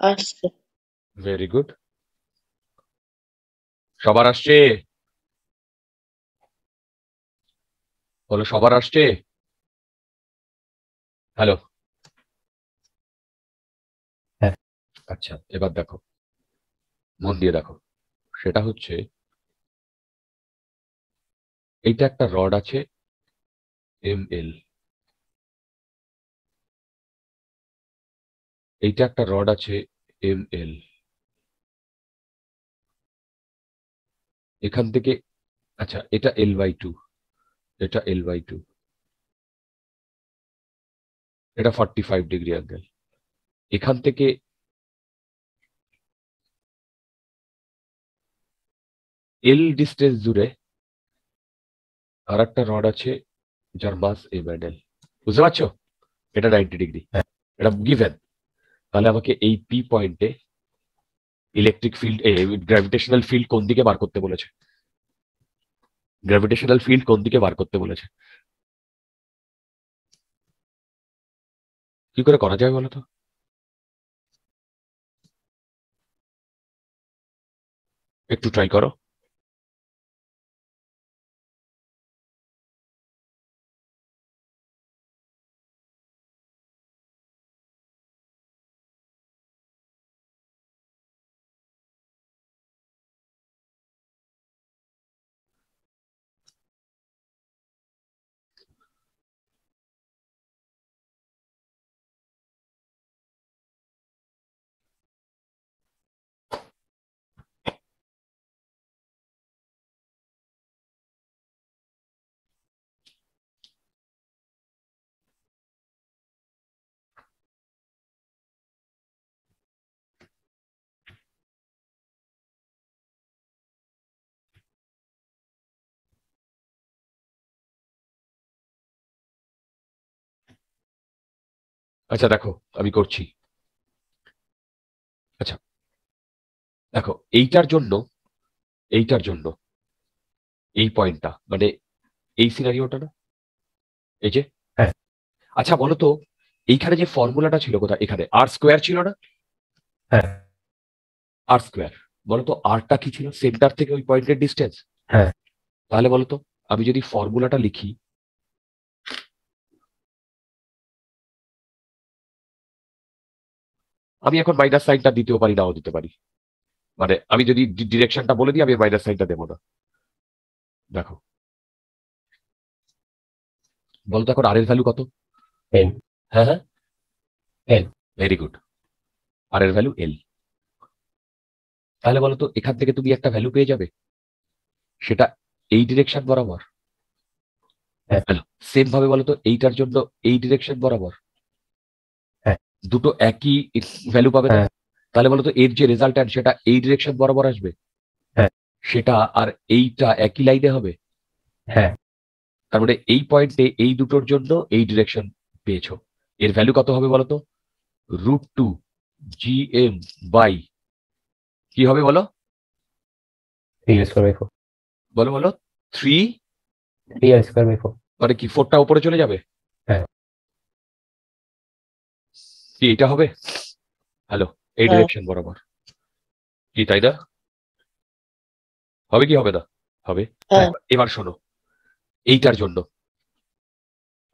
আসছে। Very good. সবার আসছে? বলো, সবার আসছে? হ্যালো। হ্যাঁ। আচ্ছা, এবার দেখো, মন দিয়ে দেখো। সেটা হচ্ছে, এইটা একটা রড আছে এম এল। এইটা একটা রড আছে এম এল। এখান থেকে, আচ্ছা, এটা L/2, এটা L/2, এটা 45 ডিগ্রি অ্যাঙ্গেল। এখান থেকে এল ডিস্টেন্স জুড়ে আর একটা রড আছে যার মাস M/L। বুঝতে পারছো? এটা 90 ডিগ্রি। হ্যাঁ। এটা গিভেন। তাহলে আমাকে এই পি পয়েন্টে ইলেকট্রিক ফিল্ড, গ্র্যাভিটেশনাল ফিল্ড কোন দিকে বার করতে বলেছে? গ্র্যাভিটেশনাল ফিল্ড কোন দিকে বার করতে বলেছে? কি করে করা যায় বলো তো? একটু ট্রাই করো। আচ্ছা দেখো আমি করছি। আচ্ছা দেখো এইটার জন্য এই পয়েন্টটা মানে এই সিনারিওটা না, এই যে। হ্যাঁ। আচ্ছা বলো তো, এইখানে যে ফর্মুলাটা ছিল কোথায়, এখানে আর স্কোয়ার ছিল না? হ্যাঁ। আর স্কোয়ার, বলো তো আরটা কি ছিল? সেন্টার থেকে ওই পয়েন্টের ডিস্টেন্স। হ্যাঁ। তাহলে বলো তো আমি যদি ফর্মুলাটা লিখি, আমি এখন মাইনাস সাইনটা দিতেও পারি, নাও দিতে পারি। মানে আমি যদি ডিরেকশনটা বলে দিই, আমি মাইনাস সাইনটা দেবো না। দেখো বলতো এখন আর এর ভ্যালু কত? এল। হ্যাঁ হ্যাঁ, এল। ভেরি গুড, আর এর ভ্যালু এল। তাহলে বলো তো এখান থেকে তুমি একটা ভ্যালু পেয়ে যাবে, সেটা এই ডিরেকশন বরাবর। হ্যাঁ। হ্যালো, সেম ভাবে বলো তো এইটার জন্য এই ডিরেকশন বরাবর। হ্যাঁ। দুটো একই ভ্যালু পাবে না? হ্যাঁ। তাহলে বলো তো এর যে রেজাল্ট্যান্ট সেটা এই ডিরেকশন বরাবর আসবে। হ্যাঁ। সেটা আর এইটা একই লাইনে হবে। হ্যাঁ। তার মানে এই পয়েন্টে এই দুটোর জন্য এই ডিরেকশন পেয়েছো। এর ভ্যালু কত হবে বলো তো? √2 GM বাই কি হবে বলো? 3 স্কোয়ার বাই 4। বলো বলো 3, 3 স্কোয়ার বাই 4। মানে কি 4টা উপরে চলে যাবে? হ্যাঁ। কি এটা হবে? হ্যালো, এই হ্যাঁ ডিরেকশন বরাবর, কি তাই না? হবে কি হবে না? হবে। হ্যাঁ এবার শোনো এইটার জন্য।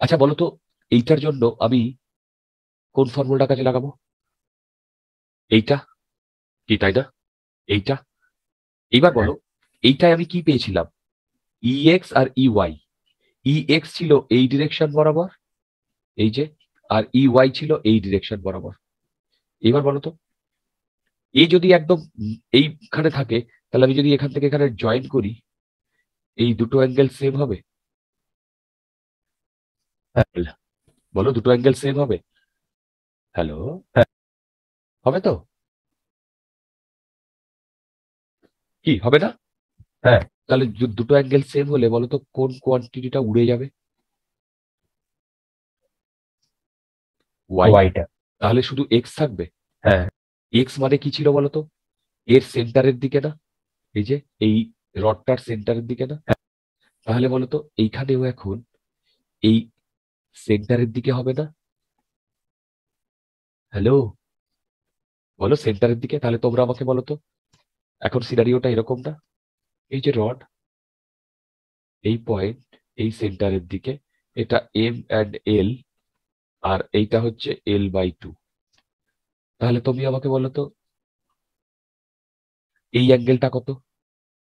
আচ্ছা বলো তো এইটার জন্য আমি কোন ফর্মুলাটা কাজে লাগাবো? এইটা, কি তাই না? এইটা। এইবার বলো এইটায় আমি কি পেয়েছিলাম? EX আর EY। EX ছিল এই ডিরেকশন বরাবর, এই যে, আর EY ছিল এই ডিরেকশন বরাবর। এবার বলো তো এই যদি একদম এইখানে থাকে, তাহলে আমি যদি এখান থেকে এখানে জয়েন করি, এই দুটো অ্যাঙ্গেল সেম হবে? হ্যাঁ। বলো দুটো অ্যাঙ্গেল সেম হবে? হ্যালো, হ্যাঁ। হবে তো? কি হবে না? হ্যাঁ। তাহলে দুটো অ্যাঙ্গেল সেম হলে বলো তো কোন কোয়ান্টিটিটা উড়ে যাবে? ওয়াই। ওয়াইটা। তাহলে শুধু এক্স থাকবে। হ্যাঁ। এক্স মানে কি ছিল বলতো? এর সেন্টারের দিকে না, এই যে এই রডটার সেন্টারের দিকে না? তাহলে বলতো এইখানেও এখন এই সেন্টারের দিকে হবে না? হ্যালো, বলো সেন্টারের দিকে। তাহলে তোমরা আমাকে বলো তো এখন সিনারিওটা এরকম না? এই যে রড, এই পয়েন্ট, এই সেন্টারের দিকে, এটা M&L, আর এইটা হচ্ছে L/2। তাহলে তুমি আমাকে বলো তো এই অ্যাঙ্গেলটা কত?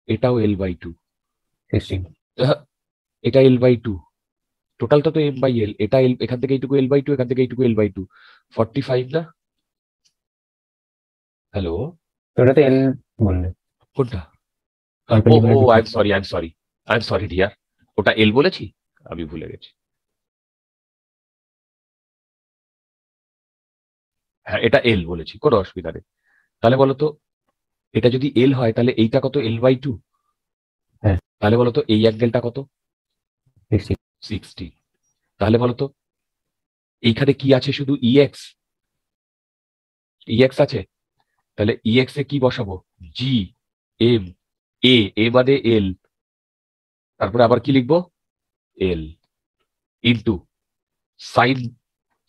এটাও L/2। 16। এটা L/2, টোটালটা তো M/L। এটা এখান থেকে এইটুকু L/2, এখান থেকে এইটুকু L/2, 45 না? হ্যালো, তো ওটাতে এল বললে। কোনটা? Oh oh, perpendicular to. I am sorry dear, ওটা এল বলেছি, আমি ভুলে গেছি। হ্যাঁ এটা এল বলেছি, কোনো অসুবিধা নেই। তাহলে বলো তো এটা যদি এল হয় তাহলে এইটা কত? L/2। হ্যাঁ। তাহলে বলো তো এই অ্যাঙ্গেলটা কত? 16। 60। তাহলে বলো তো এইখানে কি আছে? শুধু EX। EX আছে, তাহলে EX এ কি বসাবো? GM, এ মানে এল, তারপরে আবার কি লিখবো? L into sign.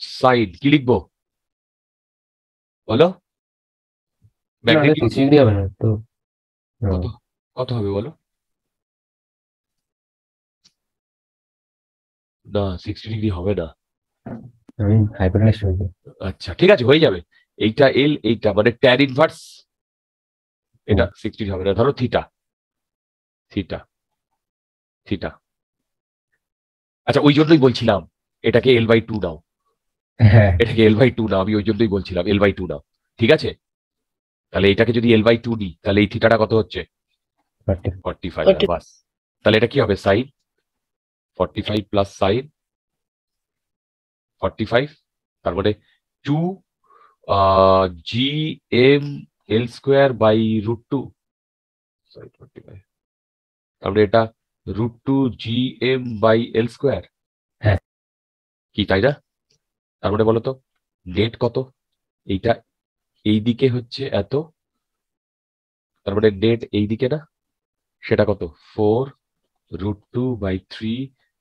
সাইন কি লিখবো বলো? না, ওটা ম্যাগনিটিউড 60 ডিগ্রি হবে না তো। কত? কত হবে বলো? না 60 ডিগ্রি হবে না। আমি হাইপারটেনশন হয়েছে। আচ্ছা ঠিক আছে, হয়ে যাবে। এইটা এল, এইটা মানে ট্যান ইনভার্স, এটা 60 হবে না। ধরো থিটা, থিটা, থিটা। আচ্ছা ওই জন্যই বলছিলাম এটাকে L/2 নাও, হ্যাঁ। এটাকে L/2 নাও, আমি ওই জন্যই বলছিলাম L/2 নাও। ঠিক আছে, তাহলে এটাকে যদি L/2 নিই তাহলে এই থিটাটা কত হচ্ছে? 40। 45।40 বাস, তাহলে এটা কি হবে? সাইন 45 প্লাস সাইন 45, তার মানে 2 GM L² বাই √2। সরি 45, তারপরে এটা √2 GM/L²। হ্যাঁ। কি তাই না? তার মানে বলো তো নেট কত, এইটা এই দিকে হচ্ছে এত, তার মানে নেট এই দিকে না, সেটা কত 4√2/3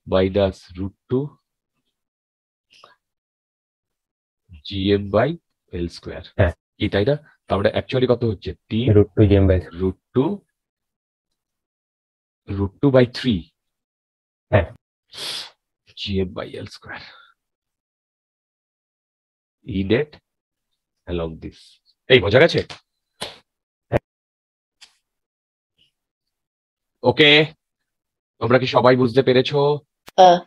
মাইনাস √2 GM/L², হ্যাঁ। কি তাই না? তার মানে অ্যাকচুয়ালি কত হচ্ছে 3 √2 GM/3। √2/3 হ্যাঁ। GM/L², E net along this। এই বোঝা গেছে? ওকে, তোমরা কি সবাই বুঝতে পেরেছো? হ্যাঁ।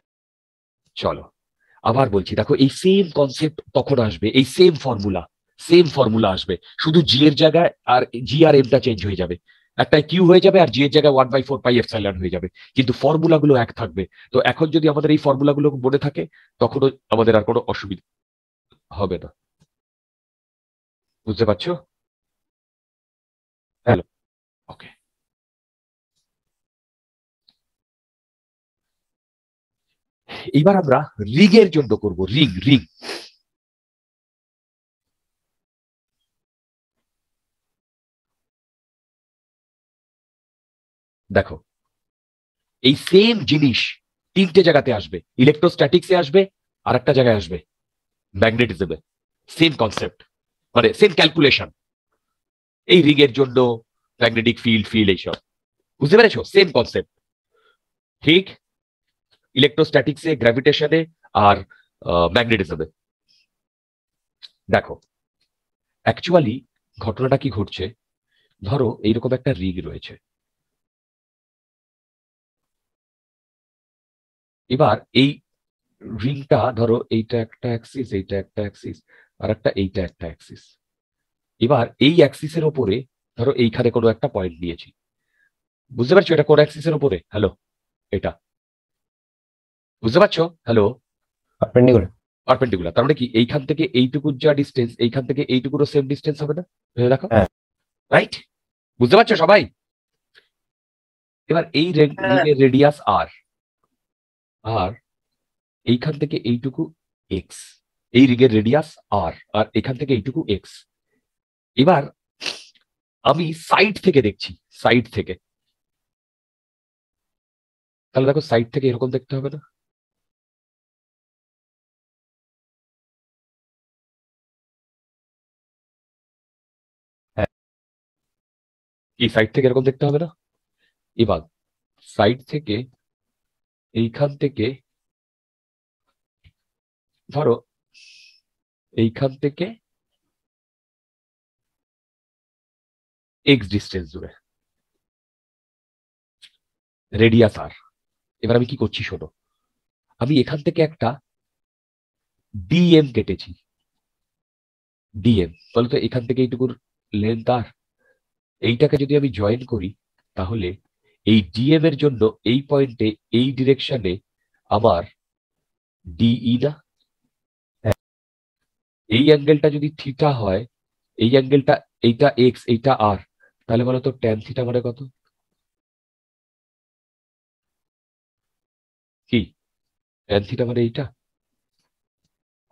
চলো আবার বলছি, দেখো এই সেম কনসেপ্ট তখন আসবে, এই সেম ফর্মুলা আসবে, শুধু জি এর জায়গায় আর জি আর এমটা চেঞ্জ হয়ে যাবে, একটা কিউ হয়ে যাবে আর জি এর জায়গায় 1/4πε হয়ে যাবে, কিন্তু ফর্মুলাগুলো এক থাকবে। তো এখন যদি আমাদের এই ফর্মুলাগুলো মনে থাকে, তখন আমাদের আর কোনো অসুবিধা হবে না। বুঝতে পারছো? হ্যালো, ওকে। এইবার আমরা রিং এর জন্য করব, রিং। দেখো এই সেম জিনিস তিনটে জায়গাতে আসবে, ইলেকট্রোস্ট্যাটিক্সে আসবে, আর একটা জায়গায় আসবে ম্যাগনেটিজমে। সেম কনসেপ্ট, মানে সেম ক্যালকুলেশন, এই রিং এর জন্য ম্যাগনেটিক ফিল্ড এইসব, বুঝতে পেরেছো? সেম কনসেপ্ট, ঠিক ইলেকট্রোস্ট্যাটিক্সে, গ্র্যাভিটেশনে আর ম্যাগনেটিজমে। দেখো অ্যাকচুয়ালি ঘটনাটা কি ঘটছে, ধরো এইরকম একটা রিং রয়েছে, এবার এই রিংটা ধরো এইটা একটা অ্যাক্সিস, এইটা একটা অ্যাক্সিস, আর এইটা একটা অ্যাক্সিস। এবার এই অ্যাক্সিসের ওপরে ধরো এইখানে কোনো একটা পয়েন্ট নিয়েছি, বুঝতে পারছো এটা কোন অ্যাক্সিসের ওপরে? হ্যালো, এটা বুঝতে পারছো? Hello, perpendicular. পারপেন্ডিকুলার, তার মানে কি এইখান থেকে এইটুকুর যা ডিস্টেন্স, এইখান থেকে এইটুকুরও সেম ডিস্টেন্স হবে না? ভেবে দেখো, হ্যাঁ। রাইট? বুঝতে পারছো সবাই? এবার এই রিংয়ের রেডিয়াস আর, আর এইখান থেকে এইটুকু এক্স, এই রিংয়ের রেডিয়াস আর, আর এখান থেকে এইটুকু এক্স। এবার আমি সাইড থেকে দেখছি, সাইড থেকে, তাহলে দেখো সাইড থেকে এরকম দেখতে হবে না? হ্যাঁ। এই সাইড থেকে এরকম দেখতে হবে না? এবার সাইড থেকে এইখান থেকে ধরো এইখান থেকে এক্স ডিস্টেন্স জুড়ে রেডিয়াস আর। এবার আমি কি করছি শোনো, আমি এখান থেকে একটা ডিএম কেটেছি, ডিএম বলতো এখান থেকে এইটুকুর লেন্থ আর, এইটাকে যদি আমি জয়েন করি, তাহলে এই ডিএম এর জন্য এই পয়েন্টে এই ডিরেকশনে আমার ডিই না, এই অ্যাঙ্গেলটা যদি থিটা হয়, এই অ্যাঙ্গেলটা, এইটা এক্স এইটা আর, তাহলে বলো তো ট্যান থিটা মানে কত? কি ট্যান থিটা মানে এইটা।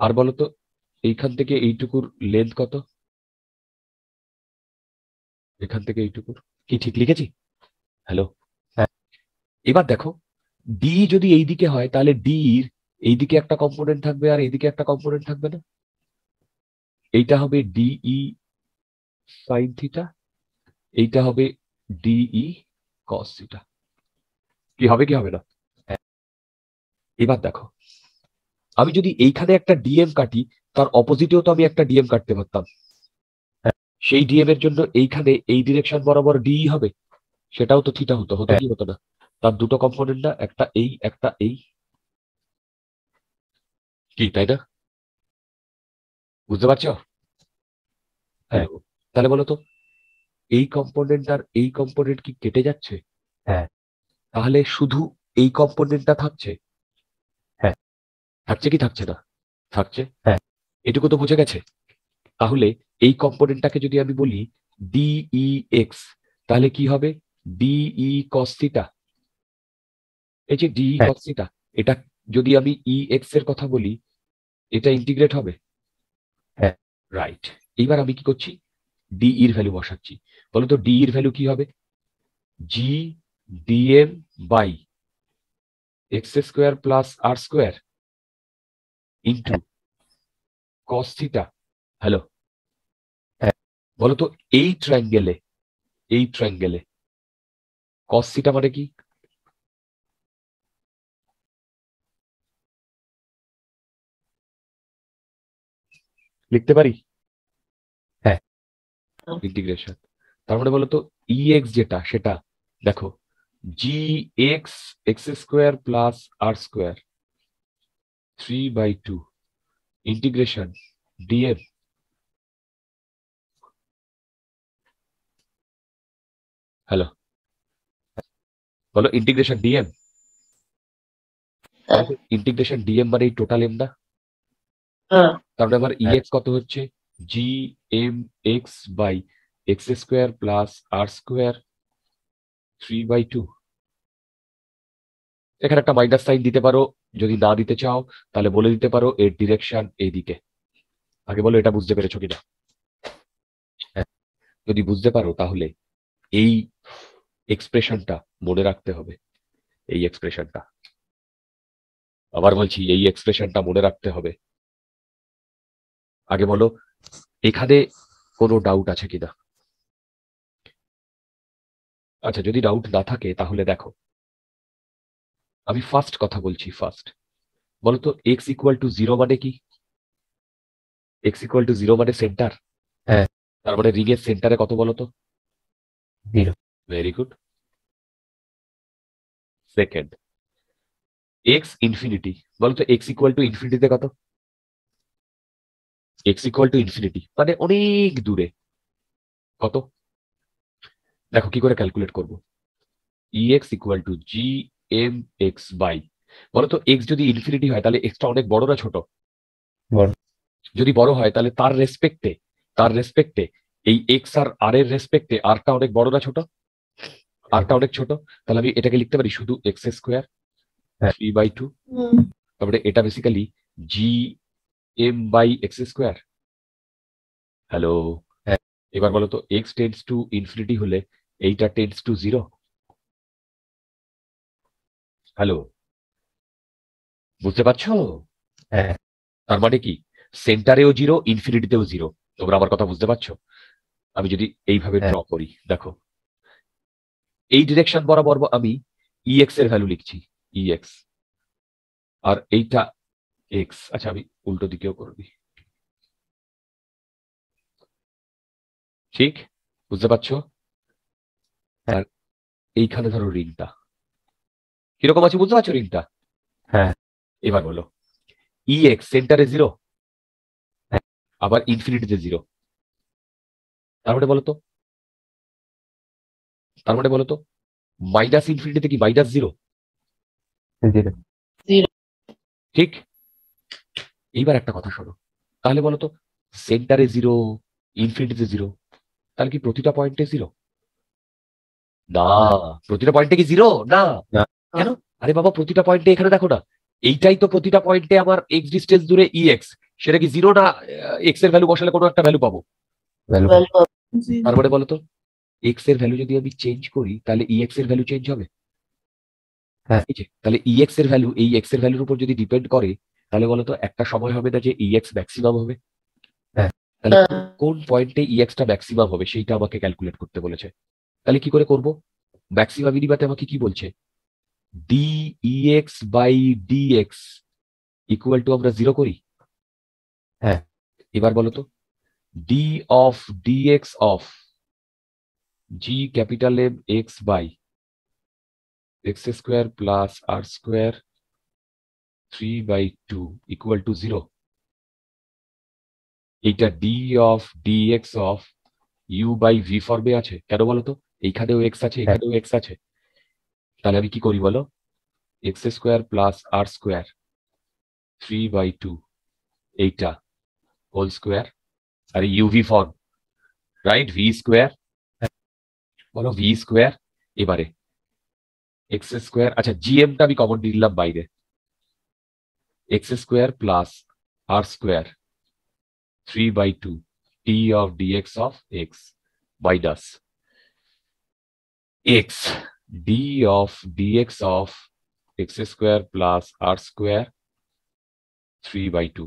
আর বলো তো এইখান থেকে এইটুকুর লেন্থ কত? এখান থেকে এইটুকুর, কি ঠিক লিখেছি? হ্যালো, হ্যাঁ। এবার দেখো ডি যদি এইদিকে হয়, তাহলে ডি এর এইদিকে একটা কম্পোনেন্ট থাকবে আর এইদিকে একটা কম্পোনেন্ট থাকবে না? এইটা হবে ডিই সাইন থিটা, এইটা হবে ডিই কস থিটা। কি হবে কি হবে না? এবার দেখো আমি যদি এইখানে একটা ডিএম কাটি, তার অপোজিটেও তো আমি একটা ডিএম কাটতে পারতাম, সেই ডিএম এর জন্য এইখানে এই ডিরেকশন বরাবর ডিই হবে, সেটাও তো থিটা হতো, হতো কি হতো না? তার দুটো কম্পোনেন্ট না, একটা এই একটা এই, কি তাই না? বুঝতে পারছো? হ্যালো, তাহলে বলো তো এই কম্পোনেন্ট আর এই কম্পোনেন্ট কি কেটে যাচ্ছে? হ্যাঁ। তাহলে শুধু এই কম্পোনেন্টটা থাকছে? হ্যাঁ। থাকছে কি থাকছে না? থাকছে। হ্যাঁ। এটুকু তো বুঝে গেছে। তাহলে এই কম্পোনেন্টটাকে যদি আমি বলি ডিই এক্স, তাহলে কি হবে? DE cos theta. এই যে ডিই হ্যাঁ। কস থিটা, এটা যদি আমি ই এক্স এর কথা বলি, এটা ইন্টিগ্রেট হবে, রাইট। এইবার আমি কি করছি, ডি এর ভ্যালু বসাচ্ছি। বলো তো ডি এর ভ্যালু কি হবে? G DM by X square plus R square into cos theta. Hello, হ্যাঁ। বলো তো এই ট্রায়াঙ্গেলে কস থিটা মানে কি? লিখতে পারি হ্যাঁ। ইন্টিগ্রেশন। তার মানে বলো তো ই এক্স যেটা, সেটা দেখো জি x x square plus R square 3/2 integration DM. Hello, বলো ইন্টিগ্রেশন ডিএম। হ্যাঁ। ইন্টিগ্রেশন ডিএম মানে এই টোটাল এম না? হ্যাঁ। তারপরে আবার ই হ্যাঁ। এক্স কত হচ্ছে? G M X by X square plus R square 3/2। এখানে একটা মাইনাস সাইন দিতে পারো, যদি না দিতে চাও তাহলে বলে দিতে পারো এর ডিরেকশন এইদিকে। আগে বলো এটা বুঝতে পেরেছো কিনা। হ্যাঁ। যদি বুঝতে পারো তাহলে এই এক্সপ্রেশনটা মনে রাখতে হবে। এই এক্সপ্রেশনটা, আবার বলছি, এই এক্সপ্রেশনটা মনে রাখতে হবে। আগে বলো এখানে কোনো ডাউট আছে কিনা। আচ্ছা, যদি ডাউট না থাকে তাহলে দেখো আমি ফার্স্ট কথা বলছি। ফার্স্ট বলো তো এক্স ইকুয়াল টু জিরো মানে কি? এক্স ইকুয়াল টু জিরো মানে সেন্টার। হ্যাঁ। তার মানে রিং এর সেন্টারে কত বলো তো? 0। Very good. Second, x infinity, বলো তো এক্স ইকুয়াল টু ইনফিনিটিতে কত? এক্স ইকুয়াল টু ইনফিনিটি মানে অনেক দূরে কত? দেখো কি করে ক্যালকুলেট করবো। E X equal to G M X by, বলো তো এক্স যদি ইনফিনিটি হয় তাহলে এক্সটা অনেক বড় না ছোট? বড়। যদি বড় হয় তাহলে তার রেসপেক্টে এই এক্স আর এর রেসপেক্টে আরটা অনেক বড় না ছোট? আরটা অনেক ছোট। তাহলে আমি এটাকে লিখতে পারি শুধু এক্স স্কোয়ার হ্যাঁ। 3/2। তারপরে এটা basically G M by X square. Hello, হ্যাঁ। এবার বলো তো এক্স টেন্ডস টু ইনফিনিটি হলে এইটা টেন্ডস টু জিরো। হ্যালো, বুঝতে পারছো? হ্যাঁ। তার মানে কি সেন্টারেও জিরো, ইনফিনিটিতেও জিরো। তোমরা আমার কথা বুঝতে পারছো? আমি যদি এইভাবে হ্যাঁ। ড্র করি, দেখো এই ডিরেকশন বরাবর আমি ই এক্স এর ভ্যালু লিখছি, ই এক্স, আর এইটা এক্স। আচ্ছা, আমি উল্টো দিকেও করে দিই। ঠিক, বুঝতে পারছো? হ্যাঁ। আর এইখানে ধরো রিংটা কিরকম আছে, বুঝতে পারছো রিংটা? হ্যাঁ। এবার বলো ই এক্স সেন্টারে জিরো, হ্যাঁ। আবার ইনফিনিটিতে জিরো। তার মানে বলো তো মাইনাস ইনফিনিটিতে কি মাইনাস জিরো? 0। ঠিক। এইবার একটা কথা শোনো, তাহলে বলো তো সেন্টারে জিরো, ইনফিনিটিতে জিরো, তাহলে কি প্রতিটা পয়েন্টে জিরো? না, প্রতিটা পয়েন্টে কি জিরো না? না। কেন? আরে বাবা, প্রতিটা পয়েন্টে এখানে দেখো না, এইটাই তো প্রতিটা পয়েন্টে আমার এক্স ডিস্টেন্স দূরে ই এক্স, সেটা কি জিরো না? এক্স এর ভ্যালু বসালে কোনো একটা ভ্যালু পাবো। ভ্যালু। তার মানে বলো তো এক্স এর ভ্যালু যদি আমি চেঞ্জ করি তাহলে ই এক্স এর ভ্যালু চেঞ্জ হবে। হ্যাঁ। ঠিক আছে, তাহলে ই এক্স এর ভ্যালু এই এক্স এর ভ্যালুর উপর যদি ডিপেন্ড করে তাহলে বলো তো একটা সময় হবে না যে ই এক্স ম্যাক্সিমাম হবে? হ্যাঁ। তাহলে কোন পয়েন্টে ই এক্সটা ম্যাক্সিমাম হবে সেইটা আমাকে ক্যালকুলেট করতে বলেছে। তাহলে কি করে করব? ম্যাক্সিমাম মিনিমাতে আমাকে কি বলছে? D E X by D X equal to আমরা জিরো করি। হ্যাঁ। এবার বলো তো D of D X of G capital M X by X square plus R square 3/2 equal to zero. এইটা D of D X of U by V ফর্মে আছে। কেন বলো তো? এইখানেও এক্স আছে, হ্যাঁ। এখানেও এক্স আছে। তাহলে আমি কি করি বলো, X square plus R square 3/2 এইটা হোল স্কোয়ার, আর UV form, right? V square, বলো ভি স্কোয়ার। এবারে এক্স স্কোয়ার, আচ্ছা জিএমটা আমি কমন নিলাম বাইরে, X square plus R square 3/2 t of dx of x minus x d of dx of x square plus r square 3/2।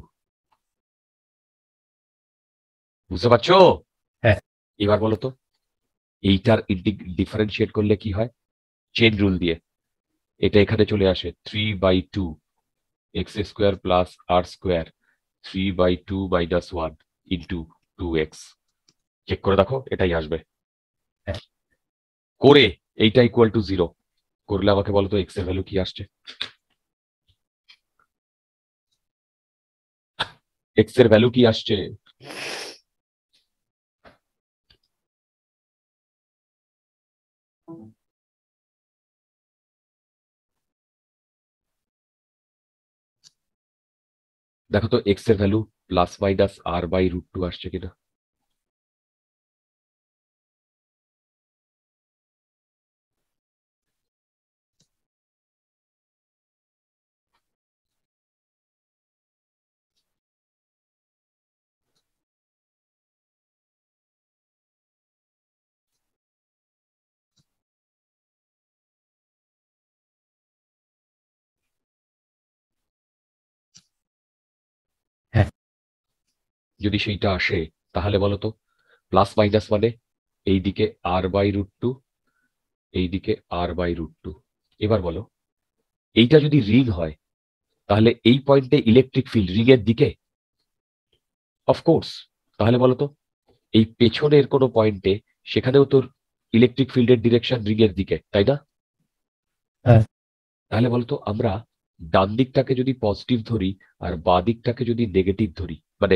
বুঝতে পারছো? হ্যাঁ। এবার বলো তো এইটার ডিফারেন্সিয়েট করলে কি হয়? চেন রুল দিয়ে এটা এখানে চলে আসে 3/2 X square plus R square 3/2 minus 1 into 2x। Check করে দেখো এটাই আসবে। হ্যাঁ। করে এইটা ইকুয়াল টু 0 করলে আমাকে বলো তো এক্স এর ভ্যালু কি আসছে? এক্স এর ভ্যালু কি আসছে? দেখো তো এক্স এর ভ্যালু প্লাস মাইনাস r/√2 আসছে কিনা। হ্যাঁ। যদি সেইটা আসে তাহলে বলো তো প্লাস মাইনাস মানে এইদিকে r/√2 এইদিকে r/√2। এবার বলো এইটা যদি রিং হয় তাহলে এই পয়েন্টে ইলেকট্রিক ফিল্ড রিং এর দিকে, অফকোর্স। তাহলে বলতো এই পেছনের কোনো পয়েন্টে সেখানেও তোর ইলেকট্রিক ফিল্ডের ডিরেকশন রিং এর দিকে, তাই না? হ্যাঁ। তাহলে বলতো আমরা ডান দিকটাকে যদি পজিটিভ ধরি আর বাঁ দিকটাকে যদি নেগেটিভ ধরি, মানে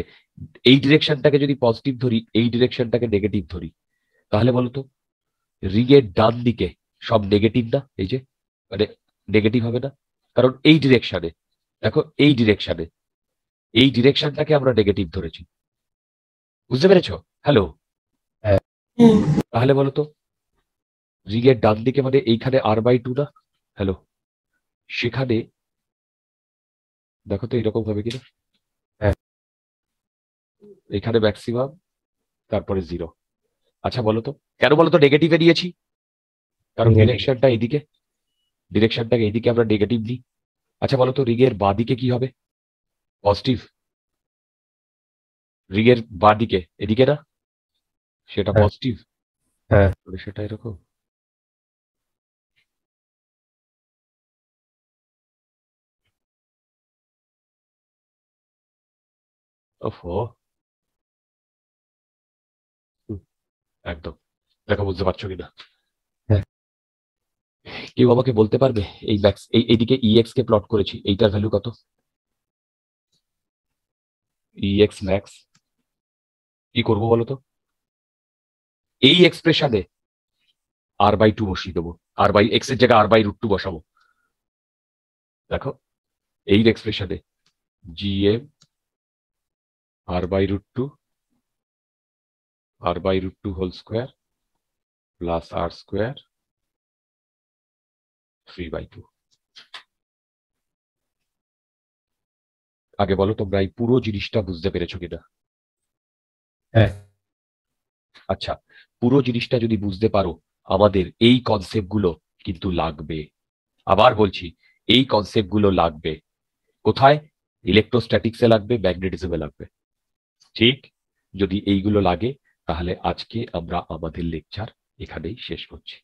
এই ডিরেকশনটাকে যদি পজিটিভ ধরি এই ডিরেকশনটাকে নেগেটিভ ধরি, তাহলে বলতো রিং এর ডান দিকে সব নেগেটিভ না? এই যে মানে নেগেটিভ হবে না, কারণ এই ডিরেকশনে দেখো এই ডিরেকশনটাকে আমরা নেগেটিভ ধরেছি। বুঝতে পেরেছো? হ্যালো। হুম। তাহলে বলতো রিং এর ডান দিকে মানে এইখানে r/2 না? হ্যালো, সেখানে দেখো তো এরকম হবে কিনা। হ্যাঁ। এখানে ম্যাক্সিমাম তারপরে 0। আচ্ছা বলতো কেন বলতো নেগেটিভে নিয়েছি? কারণ Negative. ডিরেকশনটাকে এইদিকে আমরা নেগেটিভ নিই। আচ্ছা বলতো রিং এর বাঁ দিকে কি হবে? পজিটিভ। রিং এর বাঁ দিকে এদিকে না, সেটা হ্যাঁ। পজিটিভ। হ্যাঁ। সেটা এরকম। ওহো, একদম। দেখো বুঝতে পারছো কিনা? হ্যাঁ। কেউ আমাকে বলতে পারবে এই ম্যাক্স এইদিকে EX কে প্লট করেছি, এইটার ভ্যালু কত? EX ম্যাক্স কি করবো বলতো? এই এক্সপ্রেশনে r/2 বসিয়ে দেবো, x এর জায়গায় r/√2 বসাবো। দেখো এই এক্সপ্রেশনে GM r/√2 whole square plus r square 3/2। আগে বলো তোমরা এই পুরো জিনিসটা বুঝতে পেরেছো কিনা? হ্যাঁ। আচ্ছা, পুরো জিনিসটা যদি বুঝতে পারো আমাদের এই কনসেপ্টগুলো কিন্তু লাগবে। আবার বলছি এই কনসেপ্টগুলো লাগবে কোথায়? ইলেকট্রোস্ট্যাটিক্সে লাগবে, ম্যাগনেটিজমে লাগবে। ঠিক? যদি এইগুলো লাগে তাহলে আজকে আমরা আমাদের লেকচার এখানেই শেষ করছি।